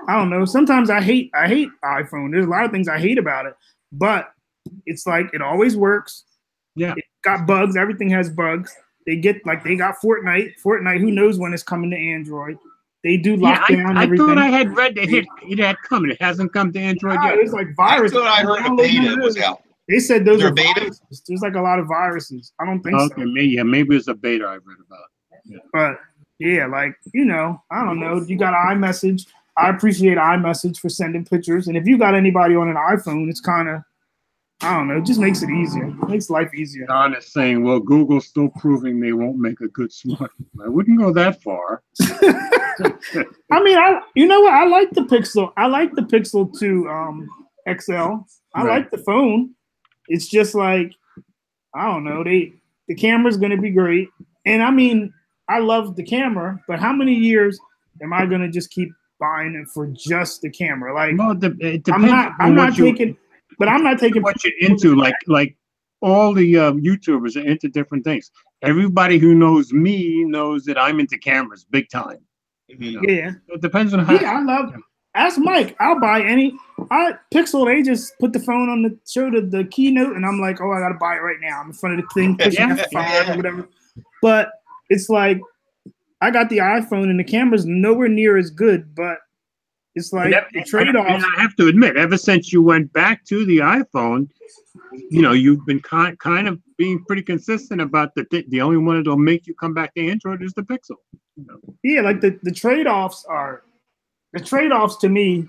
I don't know. Sometimes I hate iPhone. There's a lot of things I hate about it, but it's like it always works. Yeah. It got bugs. Everything has bugs. They got Fortnite. Fortnite, who knows when it's coming to Android. They do lockdown everything. I thought I had read that it had come. It hasn't come to Android yet. It's like virus. I thought I heard a beta was out. They said those are viruses. There's like a lot of viruses. I don't think so. Okay, maybe it's a beta I read about. Yeah. But yeah, like, I don't know. You got iMessage. I appreciate iMessage for sending pictures. And if you got anybody on an iPhone, it's kind of, I don't know, it just makes it easier. It makes life easier. Don is saying, well, Google's still proving they won't make a good smartphone. I wouldn't go that far. I mean, you know what? I like the Pixel. I like the Pixel 2 XL. I like the phone. It's just like, I don't know. The camera's going to be great. And I mean, I love the camera, but how many years am I going to just keep buying it for just the camera? Like, well, it depends I'm not taking what you're into. Like all the YouTubers are into different things. Everybody who knows me knows that I'm into cameras big time. Yeah. So it depends on how. Yeah, I love. Ask Mike. I'll buy any. Pixel. They just put the phone on the show the keynote, and I'm like, oh, I gotta buy it right now. I'm in front of the thing, pushing F5 or whatever. But it's like I got the iPhone, and the camera's nowhere near as good. But it's like the trade-off. And I have to admit, ever since you went back to the iPhone, you've been kind of being pretty consistent about the only one that'll make you come back to Android is the Pixel. Yeah, like the trade-offs are. The trade-offs to me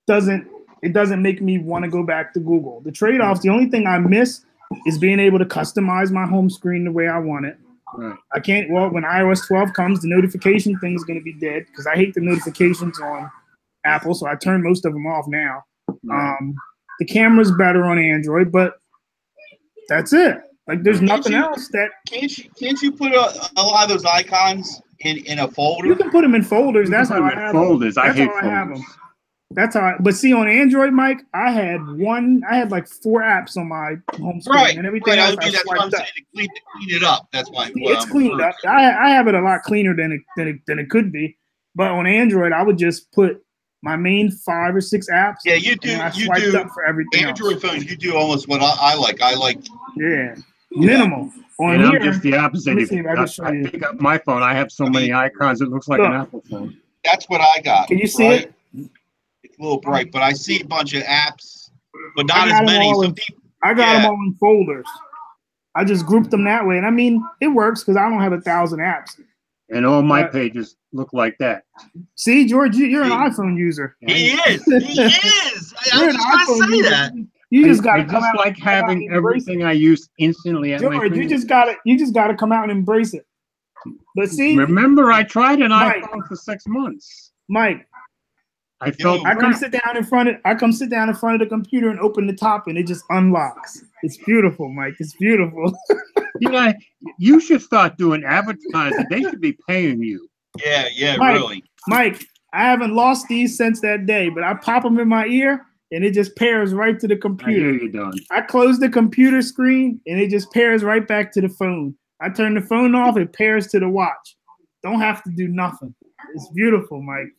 doesn't make me want to go back to Google. The trade-offs, the only thing I miss is being able to customize my home screen the way I want it. Right. I can't. Well, when iOS 12 comes, the notification thing is going to be dead because I hate the notifications on Apple, so I turned most of them off now. The camera's better on Android, but that's it. Like, there's nothing else that. Can't you put a lot of those icons in a folder? You can put them in folders. That's how I have folders. That's I hate how I folders. have them. That's how. But see, on Android, Mike, I had like 4 apps on my home screen, and everything else I that's what I'm saying. To clean it up. That's why it's cleaned up. I have it a lot cleaner than it could be. But on Android, I would just put my main 5 or 6 apps. Yeah, you do. You do up for everything. Android phones, you do almost what I like. I like. Yeah, minimal. On and here, I'm just the opposite. I pick up my phone. I have so many icons. It looks like an Apple phone. That's what I got. Can you see it? It's a little bright, but I see a bunch of apps, but not as many. I got them all in folders. I just grouped them that way, and I mean, it works because I don't have 1,000 apps. And all my pages look like that. See, George, you're an iPhone user. He is. He is. I was just gonna say that. You just got to come out. Like having everything I use instantly at my George, you just got to come out and embrace it. But see, remember, I tried an iPhone for 6 months. Mike, I come sit down in front of the computer and open the top, and it just unlocks. It's beautiful, Mike. It's beautiful. You should start doing advertising. They should be paying you. Yeah, Mike, really. Mike, I haven't lost these since that day, but I pop them in my ear, and it just pairs right to the computer. I close the computer screen, and it just pairs right back to the phone. I turn the phone off, it pairs to the watch. Don't have to do nothing. It's beautiful, Mike.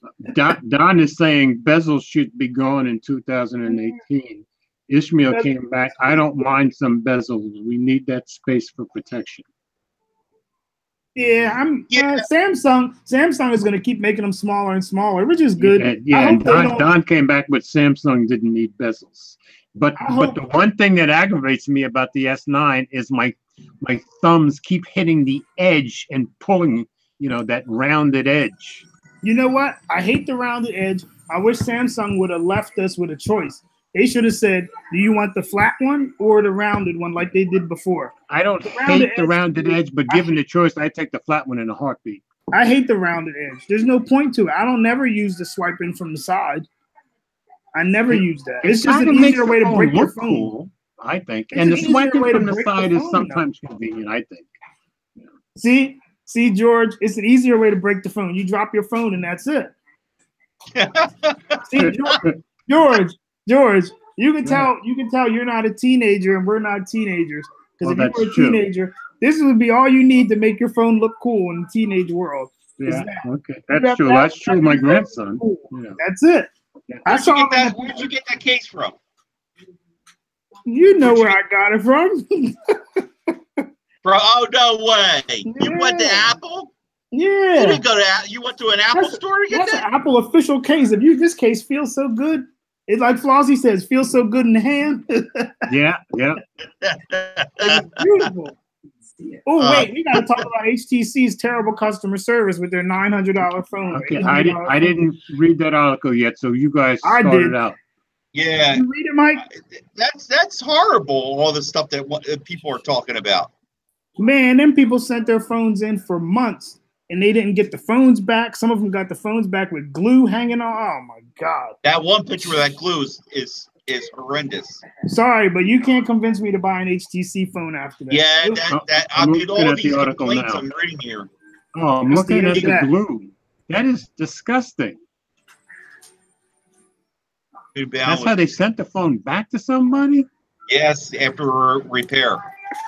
Don is saying bezels should be gone in 2018. Ishmael came back. I don't mind some bezels. We need that space for protection. Yeah, Samsung is going to keep making them smaller and smaller, which is good. Yeah, and Don came back with Samsung didn't need bezels. But the one thing that aggravates me about the S9 is my thumbs keep hitting the edge and pulling, that rounded edge. You know what? I hate the rounded edge. I wish Samsung would have left us with a choice. They should have said, do you want the flat one or the rounded one like they did before? I don't hate the rounded edge, but given the choice, I take the flat one in a heartbeat. I hate the rounded edge. There's no point to it. I don't never use the swiping from the side. I never use that. It's just an easier way to break your phone. Cool, I think. And the swiping from the side is sometimes convenient, I think. See, George, it's an easier way to break the phone. You drop your phone and that's it. See, George, you can tell you're not a teenager and we're not teenagers. Because if you were a teenager, this would be all you need to make your phone look cool in the teenage world. Yeah, okay. That's true. That's true. My grandson. Cool. Yeah. That's it. Yeah. Where'd you get that case from? You know where I got it from. Oh, no way. You went to Apple? Yeah. You didn't go to You went to an Apple store to get that? That's an Apple official case. This case feels so good. It's like Flossie says, feels so good in the hand. Yeah. It's beautiful. Oh, wait, we got to talk about HTC's terrible customer service with their $900 phone. Okay, I didn't read that article yet, so you guys started it out. Yeah. Did you read it, Mike? That's horrible, all the stuff that people are talking about. Man, them people sent their phones in for months, and they didn't get the phones back. Some of them got the phones back with glue hanging on. Oh, my God. That one picture of that glue is horrendous. Sorry, but you can't convince me to buy an HTC phone after that. Yeah, I'm looking at the article now. I'm reading here. Oh, I'm looking at the glue. That is disgusting. That's how they sent the phone back to somebody? Yes, after repair.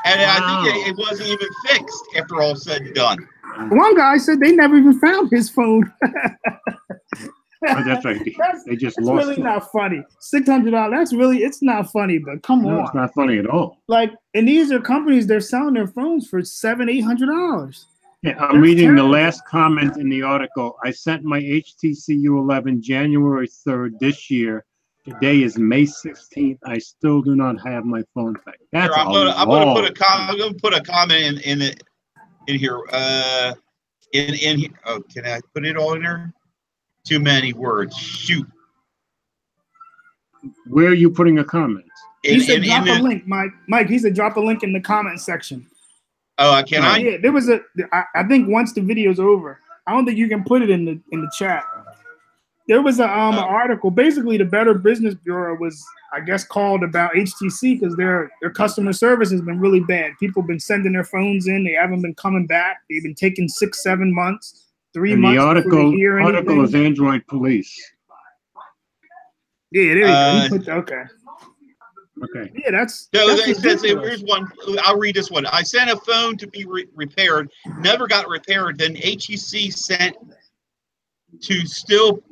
And I think it wasn't even fixed after all said and done. One guy said they never even found his phone. Oh, that's right. They just lost it. It's really not funny. $600. It's not funny, but come on. It's not funny at all. And these are companies, they're selling their phones for $700, $800. Yeah, I'm reading the last comment in the article. I sent my HTC U11 January 3rd this year. Today is May 16th. I still do not have my phone back. I'm gonna put a comment in here. In here. Oh, can I put it all in there? Too many words. Shoot. Where are you putting a comment? He said drop a link, Mike. Mike, he said drop a link in the comment section. Oh, can I? Yeah, there was I think once the video's over, I don't think you can put it in the chat. There was an article. Basically, the Better Business Bureau was, I guess, called about HTC because their customer service has been really bad. People have been sending their phones in. They haven't been coming back. They've been taking 6-7 months, 3 months. The article is Android Police. Yeah, there you go. Okay. Okay. Yeah, that's. So it says, here's one. I'll read this one. I sent a phone to be repaired, never got repaired. Then HEC sent still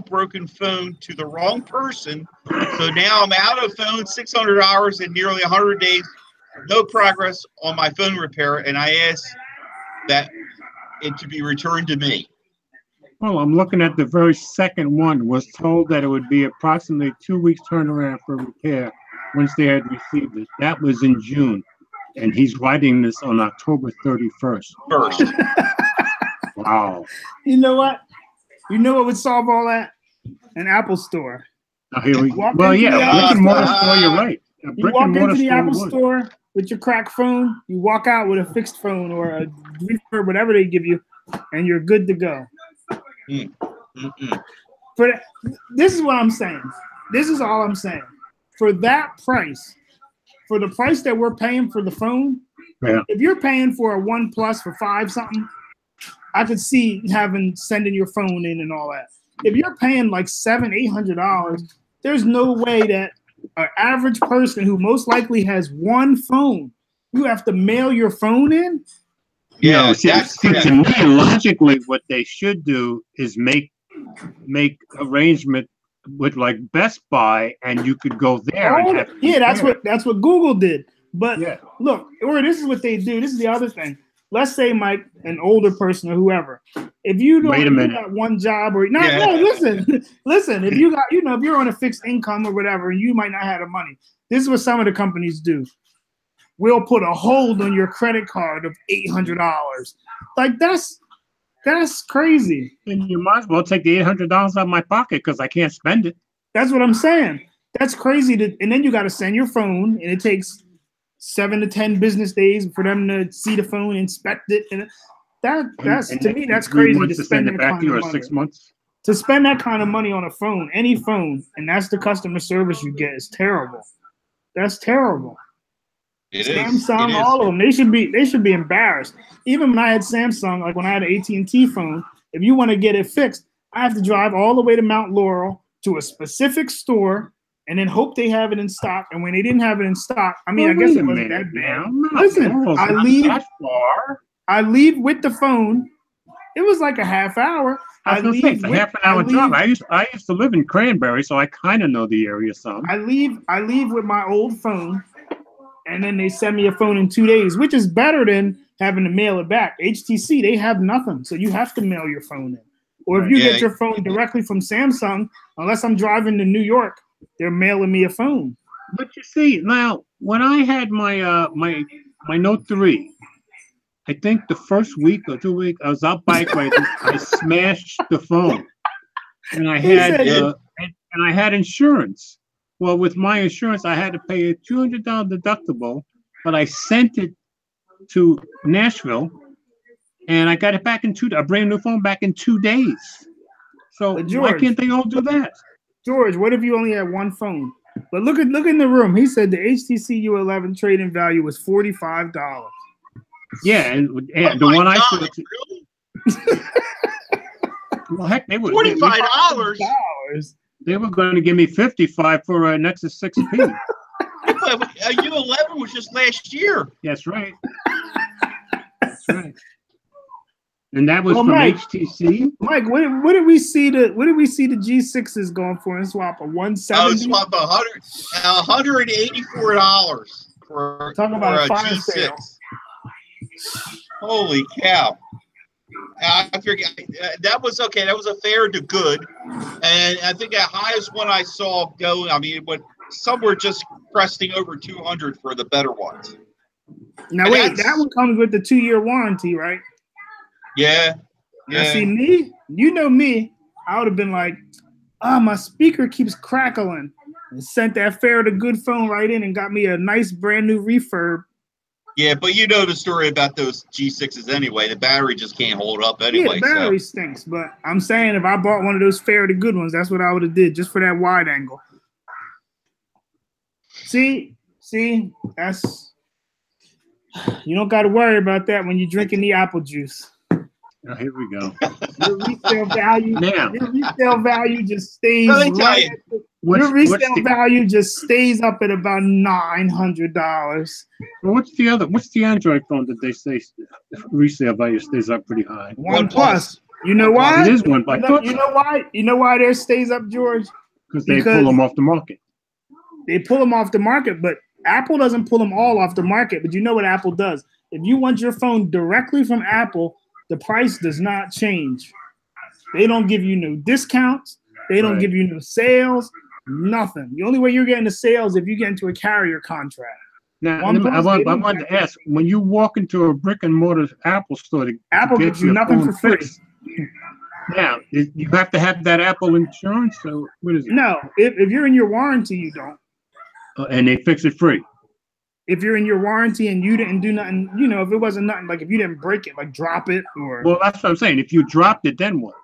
broken phone to the wrong person. So now I'm out of phone, 600 hours in nearly 100 days, no progress on my phone repair, and I asked that it to be returned to me. Well, I'm looking at the very second one. Was told that it would be approximately 2 weeks turnaround for repair once they had received it. That was in June, and he's writing this on October 31st. Wow. You know what? You know what would solve all that? An Apple store. Well, yeah, brick and mortar store. You're right. You walk into the Apple store with your crack phone. You walk out with a fixed phone or a refurb, whatever they give you, and you're good to go. This is what I'm saying. This is all I'm saying. For that price, for the price that we're paying for the phone, if you're paying for a OnePlus for $5 something, I could see sending your phone in and all that. If you're paying like $700-800, there's no way that an average person who most likely has one phone, you have to mail your phone in. Yeah, to me, logically, what they should do is make arrangement with like Best Buy, and you could go there. That's what Google did. But look, or this is what they do. This is the other thing. Let's say, Mike, an older person or whoever, if you don't got one job or listen. If you got, if you're on a fixed income or whatever, you might not have the money. This is what some of the companies do. We'll put a hold on your credit card of $800. Like that's crazy. And you might as well take the $800 out of my pocket because I can't spend it. That's what I'm saying. That's crazy. And then you got to send your phone, and it takes 7 to 10 business days for them to see the phone, inspect it, and to me that's crazy to spend it back to you 6 months. To spend that kind of money on a phone, any phone, and that's the customer service you get is terrible. That's terrible. Samsung, all of them, they should be embarrassed. Even when I had Samsung, like when I had an AT&T phone, if you want to get it fixed, I have to drive all the way to Mount Laurel to a specific store and then hope they have it in stock. And when they didn't have it in stock, I mean, I guess it wasn't that bad. Listen, I leave with the phone. It was like a half hour. I was going to say, half an hour drive. I used to live in Cranberry, so I kind of know the area some. I leave with my old phone, and then they send me a phone in 2 days, which is better than having to mail it back. HTC, they have nothing, so you have to mail your phone in. Or if you get your phone directly from Samsung, unless I'm driving to New York, they're mailing me a phone. But you see, now, when I had my my Note 3, I think the first week or 2 weeks, I was out bike riding, I smashed the phone. And I had insurance. Well, with my insurance, I had to pay a $200 deductible, but I sent it to Nashville, and I got it back in a brand new phone back in 2 days. So why can't they all do that? George, what if you only had one phone? But look in the room. He said the HTC U11 trade-in value was $45. Yeah, and the one I saw. Really? Well, heck, they would $45. They were going to give me $55 for a Nexus 6P. A U11 was just last year. That's right. That's right. And that was from HTC. Mike, what did we see the G6s going for in swap? A 170? Swap $184 for a fire G6. sale. Holy cow! I forget that was okay. That was a fair to good, and I think the highest one I saw go. I mean, some were just cresting over 200 for the better ones. Now wait, that one comes with the 2-year warranty, right? Yeah. Now, see me, you know me, I would have been like, my speaker keeps crackling, and sent that fair to good phone right in and got me a nice brand new refurb. Yeah, but you know the story about those G6s anyway. The battery just can't hold up anyway. Yeah, the battery stinks. But I'm saying if I bought one of those fair to good ones, that's what I would have did just for that wide angle. See, that's you don't got to worry about that when you're drinking the apple juice. Oh, here we go. Your resale value, Now, your resale value just stays right. Your resale value just stays up at about $900. Well, what's the Android phone that they say resale value stays up pretty high? OnePlus. You know why? It is one. You know why? You know why theirs stays up, George? Because they pull them off the market. They pull them off the market, but Apple doesn't pull them all off the market. But you know what Apple does? If you want your phone directly from Apple, the price does not change. They don't give you no discounts. They don't give you no sales. Nothing. The only way you're getting the sales if you get into a carrier contract. Now, I wanted to ask, when you walk into a brick and mortar Apple store, Apple gives you nothing for free. Now, you have to have that Apple insurance. So what is it? No, if you're in your warranty, you don't. And they fix it free. If you're in your warranty and you didn't do nothing, you know, if it wasn't nothing, like if you didn't break it, like drop it or. Well, that's what I'm saying. If you dropped it, then what?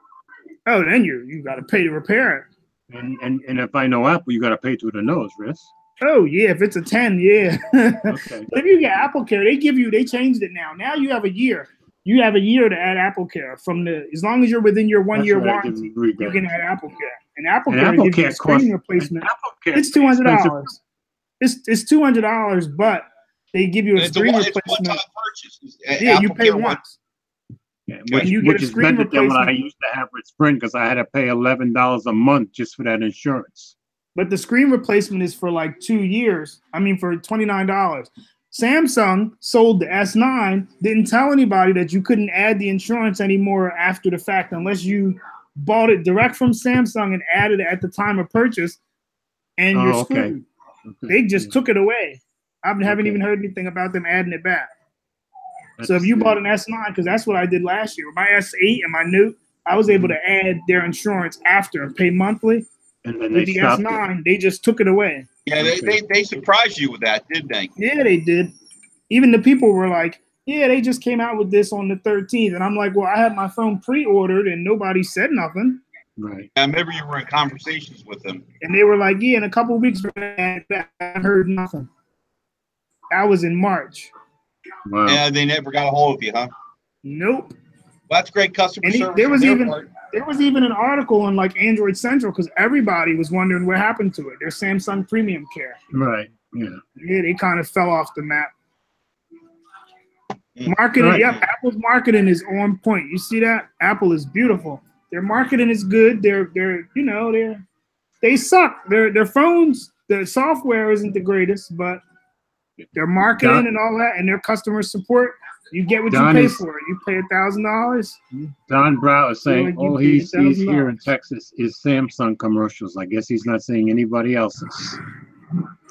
Oh, then you got to pay to repair it. And if I know Apple, you got to pay through the nose, Riz. Oh yeah, if it's a 10, yeah. Okay. But if you get Apple Care, they changed it now. Now you have a year. You have a year to add Apple Care as long as you're within your 1 year warranty, you can add Apple Care. And Apple Care gives you a screen replacement. It's $200. It's $200, but they give you a screen replacement. Yeah, you pay once. Yeah, which is better than what I used to have with Sprint because I had to pay $11 a month just for that insurance. But the screen replacement is for like 2 years. I mean, for $29. Samsung sold the S9, didn't tell anybody that you couldn't add the insurance anymore after the fact unless you bought it direct from Samsung and added it at the time of purchase, and you're screwed. Okay. They just took it away. I haven't even heard anything about them adding it back. So if you bought an S9, because that's what I did last year. With my S8 and my Note, I was able to add their insurance after and pay monthly. And then with the S9, they just took it away. Yeah, they surprised you with that, didn't they? Yeah, they did. Even the people were like, yeah, they just came out with this on the 13th. And I'm like, well, I had my phone pre-ordered and nobody said nothing. Right. I remember you were in conversations with them. And they were like, yeah, in a couple of weeks, I heard nothing. That was in March. Wow. Yeah, they never got a hold of you, huh? Nope. Well, that's great customer service. There was even an article on like Android Central because everybody was wondering what happened to it. Their Samsung Premium Care. Right. Yeah. Yeah, they kind of fell off the map. Marketing, right. Yep. Apple's marketing is on point. You see that? Apple is beautiful. Their marketing is good. They suck. Their phones, their software isn't the greatest, but their marketing and all that, and their customer support, you get what you pay for. You pay $1,000. Don Brown is saying all he sees here in Texas is Samsung commercials. I guess he's not seeing anybody else's.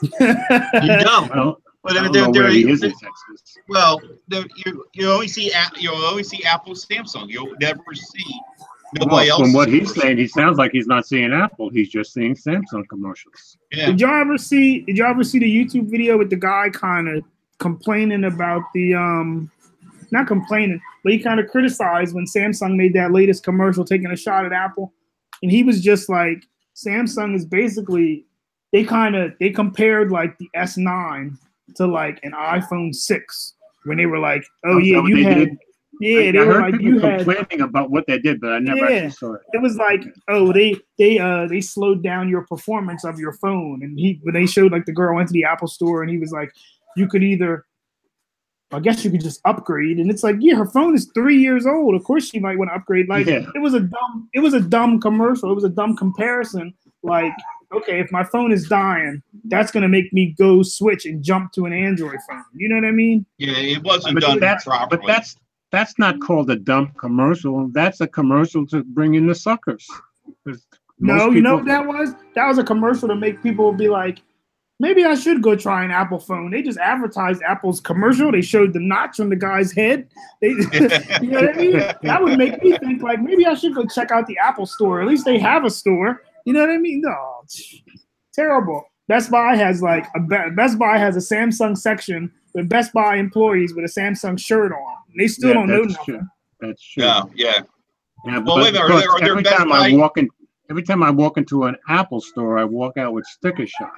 You don't. Well, I don't know where he is in Texas. Well, you only see Apple, Samsung. You'll never see nobody else. From what he's saying, he sounds like he's not seeing Apple. He's just seeing Samsung commercials. Yeah. Did y'all ever see the YouTube video with the guy kind of complaining about the not complaining, but he kind of criticized when Samsung made that latest commercial taking a shot at Apple, and he was just like, Samsung is basically they compared like the S9 to like an iPhone 6 when they were like, oh yeah, you had. Yeah, they were like you had complaining about what they did, but I never actually saw it. It was like, oh, they slowed down your performance of your phone, and when they showed like the girl went to the Apple store, and he was like, you could either, I guess you could just upgrade, and it's like, yeah, her phone is 3 years old. Of course, she might want to upgrade. Like it was a dumb commercial. It was a dumb comparison. Like, okay, if my phone is dying, that's gonna make me go switch and jump to an Android phone. You know what I mean? Yeah, it wasn't done properly. But that's not called a dumb commercial. That's a commercial to bring in the suckers. No, you know what that was? That was a commercial to make people be like, maybe I should go try an Apple phone. They just advertised Apple's commercial. They showed the notch on the guy's head. You know what I mean? That would make me think like maybe I should go check out the Apple store. At least they have a store. You know what I mean? No, terrible. Best Buy has a Samsung section with Best Buy employees with a Samsung shirt on. They still don't know nothing. True. That's true. Yeah. Yeah, Well, wait a minute. Are there every Best time Buy? Every time I walk into an Apple store, I walk out with sticker shock.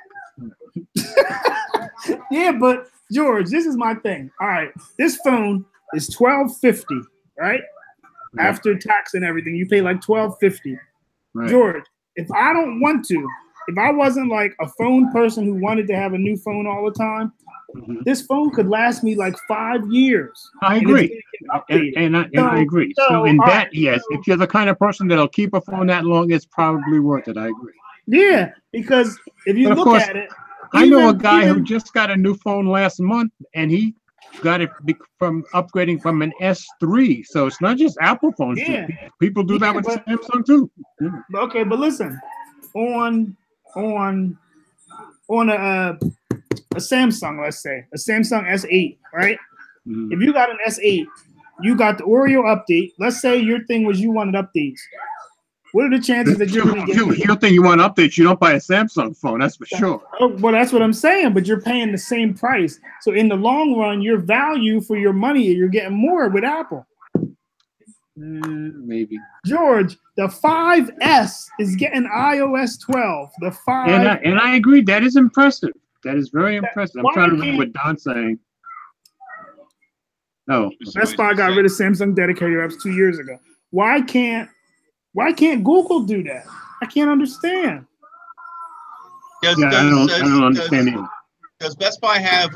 Yeah, but George, this is my thing. All right, this phone is $12.50, right? Yeah. After tax and everything, you pay like $12.50. Right. George, if I don't want to, if I wasn't like a phone person who wanted to have a new phone all the time, this phone could last me like 5 years. I agree. And I agree. So in that, yes, if you're the kind of person that'll keep a phone that long, it's probably worth it. I agree. Yeah, because if you look at it, I know a guy who just got a new phone last month, and he got it from upgrading from an S3. So it's not just Apple phones. Yeah. People do that with Samsung too. Yeah. Okay, but listen, on a Samsung, let's say a Samsung S8, right? If you got an S8, you got the Oreo update. Let's say your thing was you wanted updates. What are the chances that you're going to get? If you think you want updates, you don't buy a Samsung phone. That's for sure. Oh, well, that's what I'm saying. But you're paying the same price. So in the long run, your value for your money, you're getting more with Apple. Maybe. George, the 5S is getting iOS 12. The 5. And I agree. That is impressive. That is very impressive. I'm trying to read what Don's saying. No. Best Buy got rid of Samsung dedicated apps 2 years ago. Why can't Google do that? I can't understand. I don't understand either. Does Best Buy have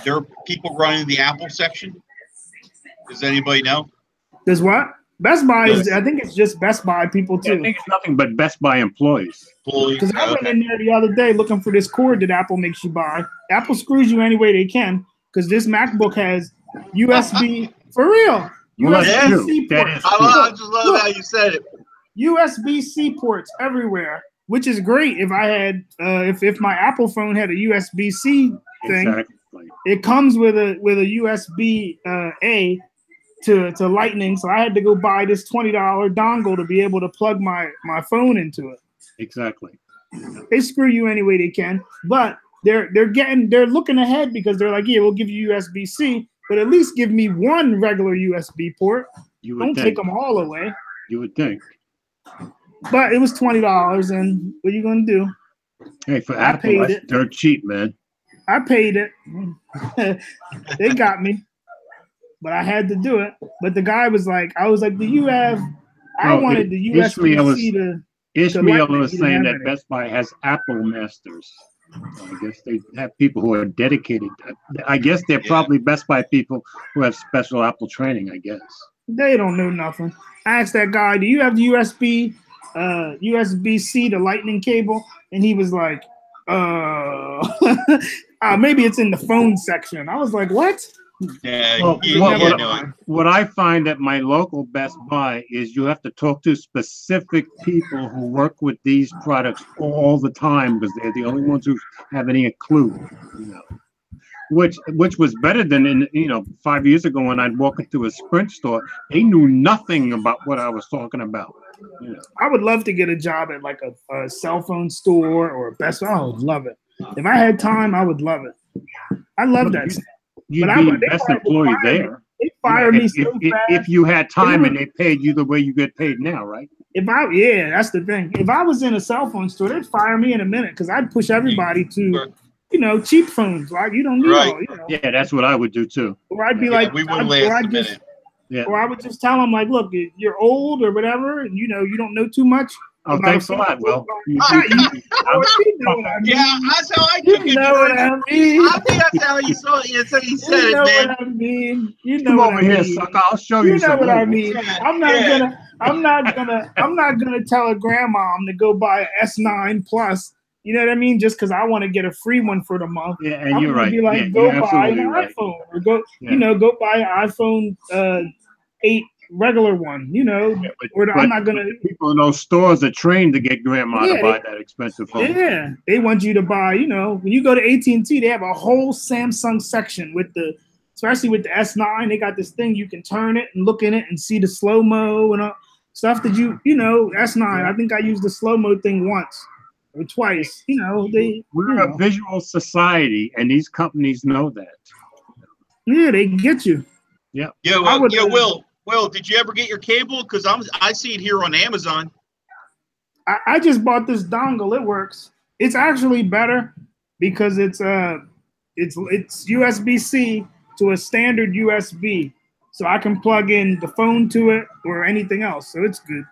their people running the Apple section? Does anybody know? Does what? Best Buy is. I think it's just Best Buy people too. Yeah, I think it's nothing but Best Buy employees. Because I went in there the other day looking for this cord that Apple makes you buy. Apple screws you any way they can because this MacBook has USB for real. USB-C ports. I just love how you said it. USB-C ports everywhere, which is great. If I had, if my Apple phone had a USB-C thing, exactly. It comes with a USB-A to Lightning. So I had to go buy this $20 dongle to be able to plug my phone into it. Exactly. They screw you any way they can, but they're looking ahead because they're like, yeah, we'll give you USB-C. But at least give me one regular USB port. Don't take them all away. You would think. But it was $20, and what are you gonna do? Hey, for Apple, that's dirt cheap, man. I paid it. They got me, but I had to do it. But the guy was like, I was like, do you have? I wanted the USB-C to. Ishmael was saying that Best Buy has Apple Masters. I guess they have people who are dedicated. I guess they're probably Best Buy people who have special Apple training, I guess. They don't know nothing. I asked that guy, do you have the USB-C to Lightning cable? And he was like, maybe it's in the phone section. I was like, what? Yeah, what I find at my local Best Buy is you have to talk to specific people who work with these products all the time because they're the only ones who have any clue, which was better than 5 years ago when I'd walk into a Sprint store. They knew nothing about what I was talking about. I would love to get a job at like a cell phone store or a Best Buy. I would love it. If I had time, I would love it. I love that stuff. You'd be the best employee there. They fired me so fast. If you had time and they paid you the way you get paid now, right? That's the thing. If I was in a cell phone store, they'd fire me in a minute because I'd push everybody to, cheap phones. Like you don't need all. Yeah, that's what I would do too. Or I'd be like, we wouldn't last a minute. Or I would just tell them like, look, you're old or whatever, and you don't know too much. Oh, thanks a lot, Will. Yeah, that's how I took it. You know what I mean? I think that's how you saw it. That's how you said it, man. What I mean? You know Come what over I here, mean. sucker. I'll show you. You know what I mean? I'm not gonna tell a grandmom to go buy an S9 Plus. You know what I mean? Just because I want to get a free one for the month. Yeah, and you're right. Be like, go buy an iPhone or go buy an iPhone 8. Regular one, I'm not gonna. People in those stores are trained to get grandma to buy that expensive phone. Yeah, they want you to buy. When you go to AT&T, they have a whole Samsung section especially with the S9. They got this thing you can turn it and look in it and see the slow mo and stuff that S9. I think I used the slow mo thing once. or twice. You know, we're a visual society, and these companies know that. Yeah, they get you. Yeah. Yeah. Will, did you ever get your cable? Because I see it here on Amazon. I just bought this dongle. It works. It's actually better because it's USB-C to a standard USB, so I can plug in the phone to it or anything else. So it's good.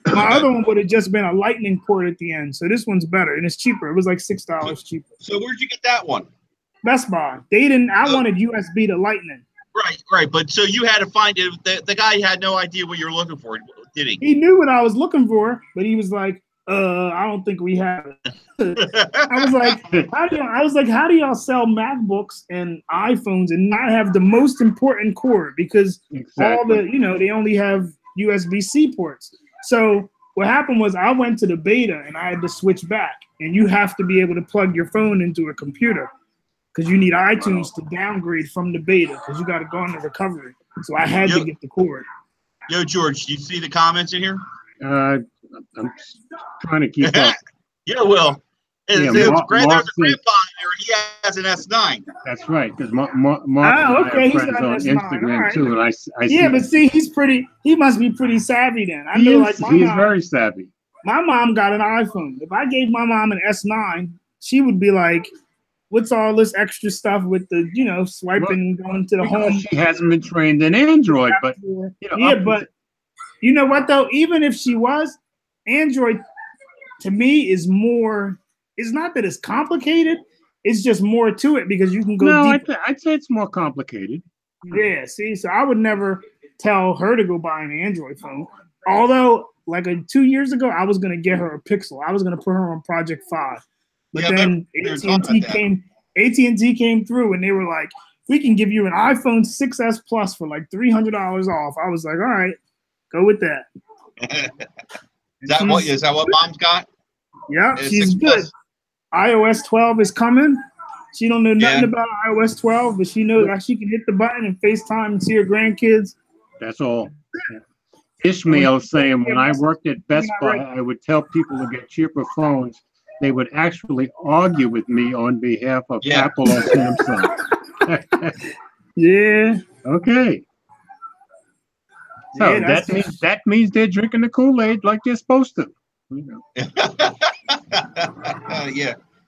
My other one would have just been a lightning port at the end. So this one's better and it's cheaper. It was like $6 cheaper. So where'd you get that one? Best Buy. They didn't. I wanted USB to lightning. Right. But so you had to find it. The guy had no idea what you were looking for, did he? He knew what I was looking for, but he was like, I don't think we have it. I was like, how do y'all sell MacBooks and iPhones and not have the most important cord? Because all they only have USB-C ports. So what happened was I went to the beta and I had to switch back. And you have to be able to plug your phone into a computer because you need iTunes to downgrade from the beta because you got to go into recovery. So I had to get the cord. Yo, George, do you see the comments in here? I'm trying to keep up. Yeah, Will. There's a grandpa here. He has an S9. That's right, because Mark and I have friends on Instagram too, and I see. But see, he must be pretty savvy then. He's very savvy. My mom got an iPhone. If I gave my mom an S9, she would be like, "What's all this extra stuff with the swiping going to the home?" She hasn't been trained in Android, but but you know what though? Even if she was, Android to me is more. It's not that it's complicated. It's just more to it because you can go deeper. I'd say it's more complicated. Yeah, see, so I would never tell her to go buy an Android phone. Although, 2 years ago, I was gonna get her a Pixel. I was gonna put her on Project 5. But then AT&T came through and they were like, "We can give you an iPhone 6s Plus for like $300 off." I was like, "All right, go with that." Is that what Mom's got? Yeah, she's good. iOS 12 is coming. She don't know nothing about iOS 12, but she knows that she can hit the button and FaceTime and see her grandkids. That's all. Ishmael is saying, when I worked at Best Buy, I would tell people to get cheaper phones. They would actually argue with me on behalf of Apple or Samsung. Yeah. Okay. So that means they're drinking the Kool-Aid like they're supposed to.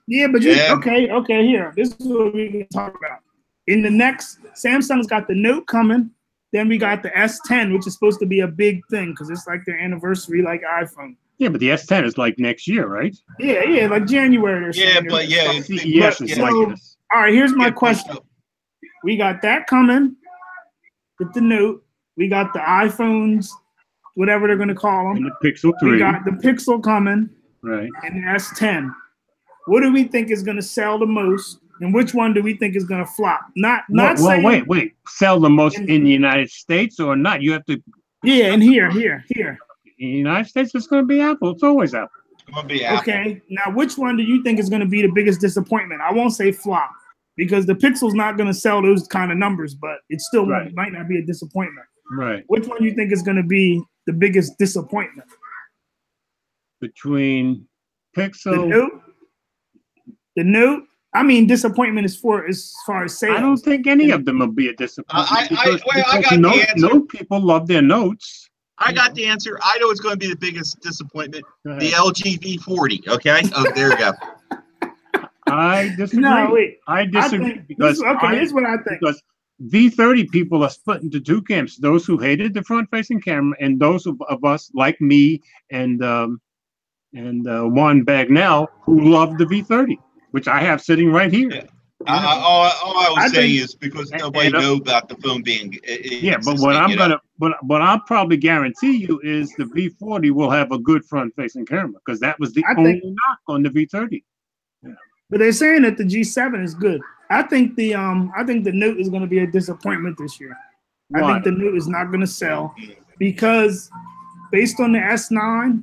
Yeah, but okay. Here, this is what we can talk about. In the next, Samsung's got the Note coming. Then we got the S10, which is supposed to be a big thing because it's like their anniversary, like iPhone. Yeah, but the S10 is like next year, right? Yeah, like January or something. All right, here's my question. We got that coming with the Note. We got the iPhones, whatever they're going to call them. And the Pixel 3. We got the Pixel coming. Right. And the S10. What do we think is going to sell the most? And which one do we think is going to flop? Wait. Sell the most in the United States or not? You have to. Yeah, and here. In the United States, it's going to be Apple. It's always Apple. It's going to be Apple. Okay. Now, which one do you think is going to be the biggest disappointment? I won't say flop because the Pixel's not going to sell those kind of numbers, but it still might not be a disappointment. Right. Which one do you think is going to be the biggest disappointment? Between Pixel. The Note. I mean, disappointment is as far as sales. I don't think any of them will be a disappointment. I got the answer. Note people love their notes. I got the answer. I know it's going to be the biggest disappointment. The LG V40. Okay. Oh, there you go. I disagree. No, wait. I disagree here's what I think. Because V30 people are split into two camps: those who hated the front-facing camera, and those of us like me and Juan Bagnell who loved the V30. Which I have sitting right here. Yeah. All I was saying is because nobody knows about the phone being. But what I'll probably guarantee you is the V40 will have a good front-facing camera because that was the only knock on the V30. Yeah. But they're saying that the G7 is good. I think the Note is going to be a disappointment this year. Why? I think the Note is not going to sell because based on the S9.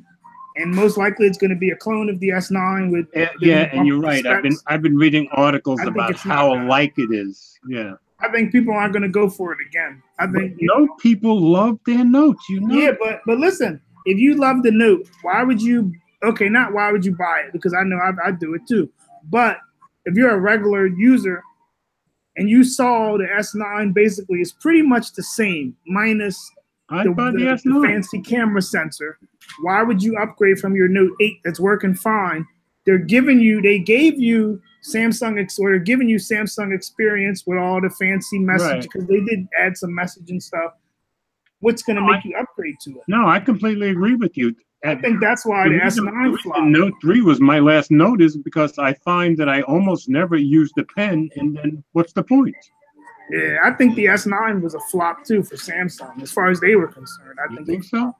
And most likely, it's going to be a clone of the S9 with. And you're right. I've been reading articles about how alike it is. Yeah. I think people aren't going to go for it again. I think people love their notes. Yeah, but listen, if you love the Note, why would you okay, not why would you buy it? Because I know I do it too. But if you're a regular user and you saw the S9 basically is pretty much the same, minus the fancy camera sensor, why would you upgrade from your Note 8 that's working fine? They gave you Samsung, or they're giving you Samsung experience with all the fancy message, because they did add some message and stuff. What's going to make you upgrade to it? No, I completely agree with you. I think that's why the S9 flopped. Note 3 was my last note, is because I find that I almost never use the pen, and then what's the point? Yeah, I think the S9 was a flop too for Samsung, as far as they were concerned. I think so.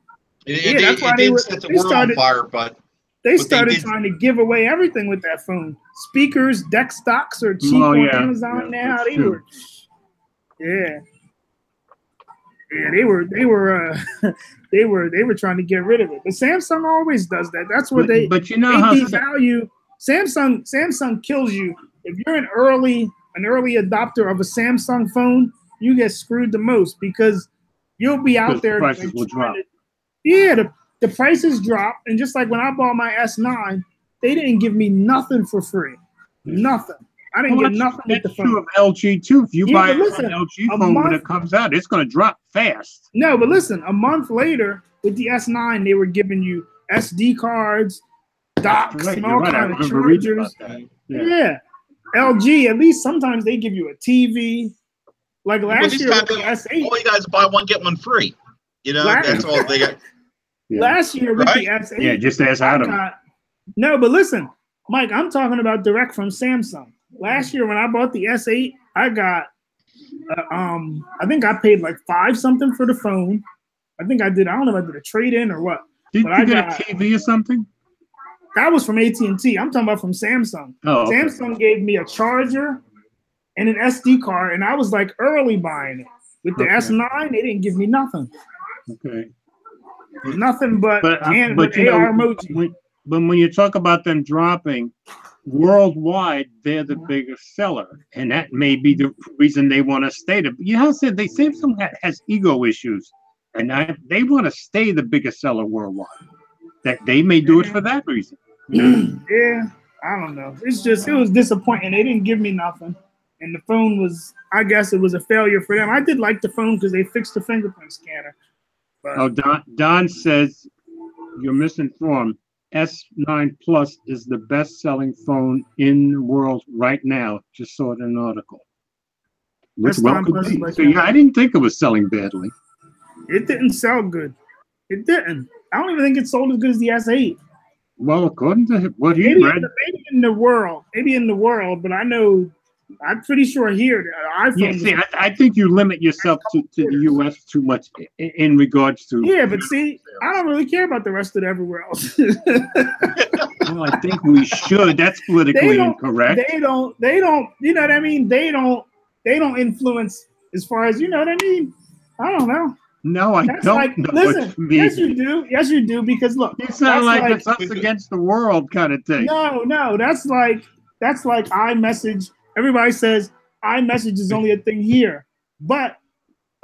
That's why they set the world on fire, but they started trying to give away everything with that phone. Speakers, deck stocks are cheap on Amazon now. They were, they were trying to get rid of it. But Samsung always does that. That's what they. But you know how devalue Samsung kills you if you're an early adopter of a Samsung phone. You get screwed the most, because you'll be out there. The prices will drop. The prices drop, and just like when I bought my S9, they didn't give me nothing for free. Nothing. I didn't get nothing with the phone. True of LG too. If you buy an LG phone when it comes out, it's going to drop fast. No, but listen, a month later with the S9, they were giving you SD cards, docks, and all kinds of chargers. Yeah. LG, at least sometimes they give you a TV. Like last year with the S8. All you guys buy one, get one free. You know, that's all they got. Last year with the S8. Yeah, just ask Adam. No, but listen, Mike, I'm talking about direct from Samsung. Last year when I bought the S8, I got, I think I paid like $5 something for the phone. I think I did. I don't know if I did a trade-in or what. Did you get a TV or something? That was from AT&T. I'm talking about from Samsung. Oh, okay. Samsung gave me a charger and an SD card, and I was like early buying it. With the S9, they didn't give me nothing. Okay. Nothing but AR emoji. But when you talk about them dropping, worldwide, they're the biggest seller, and that may be the reason they want to stay. Samsung has ego issues, and they want to stay the biggest seller worldwide. That they may do it for that reason. Yeah, I don't know. It was disappointing. They didn't give me nothing, and the phone was, I guess, it was a failure for them. I did like the phone because they fixed the fingerprint scanner. But Don says you're misinformed. S9 Plus is the best-selling phone in the world right now. Just saw it in an article. Which well could be. So yeah, I didn't think it was selling badly. It didn't sell good. It didn't. I don't even think it sold as good as the S8. Well, according to what he read, maybe in the world, but I'm pretty sure here the iPhone. Yeah, I think you limit yourself to the U.S. too much in regards to. Yeah, but see, I don't really care about the rest of everywhere else. Well, I think we should. That's politically incorrect. They don't. You know what I mean? They don't influence as far as, you know what I mean. I don't know. No, I don't know. Listen, yes, you do. Yes, you do. Because look, it's not like it's us against the world kind of thing. No, that's like iMessage. Everybody says iMessage is only a thing here, but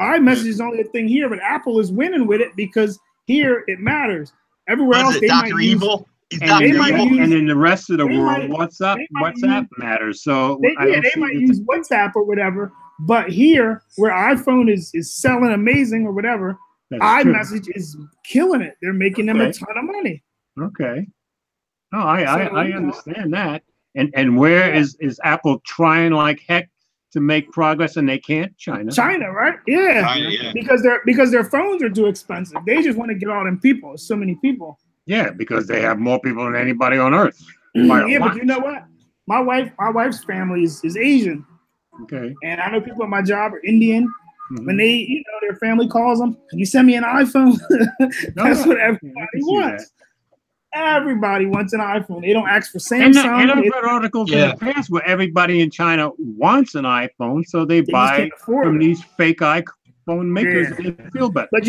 iMessage is only a thing here. But Apple is winning with it because here it matters. Everywhere else, they Dr. Evil. And in the rest of the world, WhatsApp matters. So they might use WhatsApp or whatever. But here, where iPhone is selling amazing or whatever, iMessage is killing it. They're making them a ton of money. Okay. Oh, I understand that. And where is Apple trying like heck to make progress and they can't? China, right? Yeah. Because their phones are too expensive. They just want to get all them people. So many people. Yeah, because they have more people than anybody on earth. Yeah, but you know what? My wife's family is Asian. Okay. And I know people at my job are Indian. Mm-hmm. When they, their family calls them, can you send me an iPhone? That's what everybody wants. Everybody wants an iPhone. They don't ask for Samsung. And I've read articles in the past where everybody in China wants an iPhone, so they buy from these fake iPhone makers and they feel better. But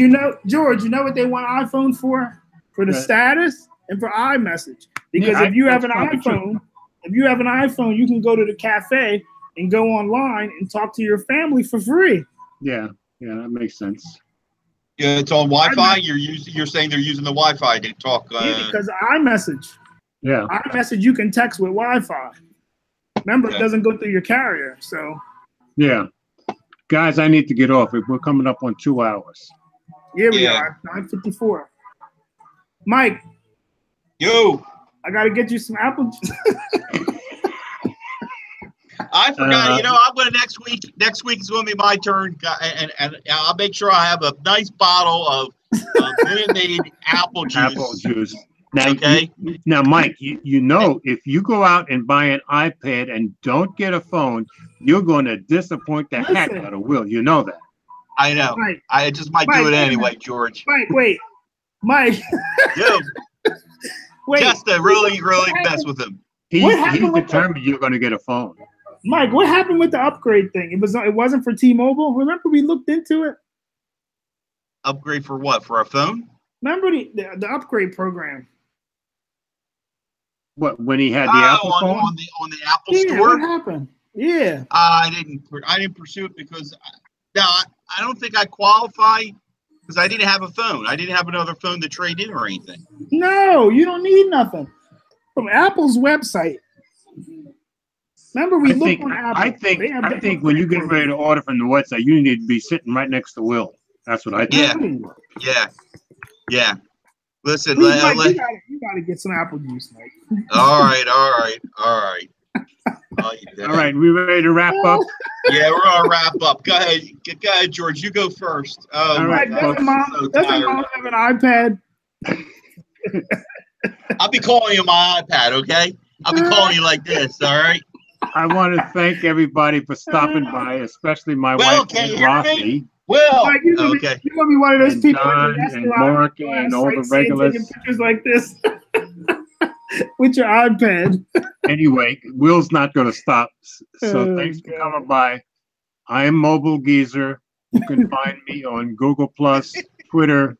George, you know what they want iPhone for? For the status and for iMessage. Because if you have an iPhone, you can go to the cafe and go online and talk to your family for free. Yeah, that makes sense. Yeah, it's on Wi-Fi. You're saying they're using the Wi-Fi to talk. Yeah, because iMessage. Yeah. iMessage you can text with Wi-Fi. Remember, it doesn't go through your carrier. So. Yeah. Guys, I need to get off. We're coming up on 2 hours. Here we are, 9:54. Mike. Yo. I gotta get you some apple juice. I forgot. I'm going to next week. Next week is going to be my turn, and I'll make sure I have a nice bottle of Minute Maid apple juice. Apple juice. Now, okay. Now, Mike, you know, if you go out and buy an iPad and don't get a phone, you're going to disappoint the heck out of Will. You know that. I know. Mike, I just might do it anyway, George. Mike, wait. Mike. Yo. Wait. Just to really mess with him. He's determined you're going to get a phone. Mike, what happened with the upgrade thing? It wasn't for T-Mobile. Remember we looked into it? Upgrade for what? For a phone? Remember the upgrade program? What, when he had the Apple phone on the Apple Store? What happened? Yeah. I didn't pursue it because I don't think I qualify because I didn't have a phone. I didn't have another phone to trade in or anything. No, you don't need nothing from Apple's website. Remember, we looked on Apple. I think when you get ready to order from the website, you need to be sitting right next to Will. That's what I think. Yeah. Listen, Mike, you gotta get some apple juice, Mike. All right. All right, we ready to wrap up? Yeah, we're gonna wrap up. Go ahead, George. You go first. All right, doesn't mom have an iPad? I'll be calling you my iPad, okay? I'll be calling you like this, all right? I want to thank everybody for stopping by, especially my wife, Rossi. Well, you're gonna be one of those people and Mark and all the regulars. Taking pictures like this with your iPad. Anyway, Will's not going to stop. So thanks for coming by. I am Mobile Geezer. You can find me on Google Plus, Twitter,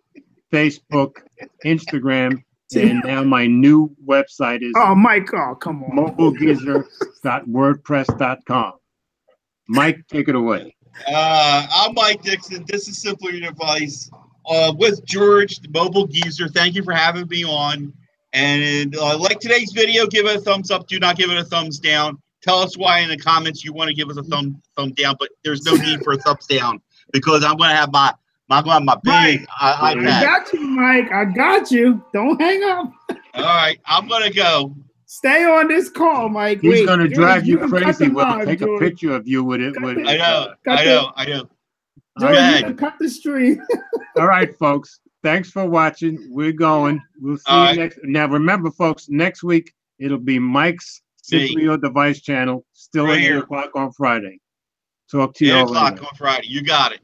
Facebook, Instagram. And now my new website is Mike, come on. mobilegeezer.wordpress.com. Mike, take it away. I'm Mike Dixon. This is Simply Your Device with George, the Mobile Geezer. Thank you for having me on. And like today's video, give it a thumbs up. Do not give it a thumbs down. Tell us why in the comments you want to give us a thumb down, but there's no need for a thumbs down because I'm going to have my big iPad. I got you, Mike. I got you. Don't hang up. All right, I'm gonna go. Stay on this call, Mike. He's gonna drive you crazy. We'll take a picture of you with it. I know. George, you can cut the stream. All right, folks. Thanks for watching. We're going. We'll see you next. Now, remember, folks. Next week it'll be Mike's Simply Your Device channel. Still at 8 o'clock on Friday. Talk to you all later. 8 o'clock on Friday. You got it.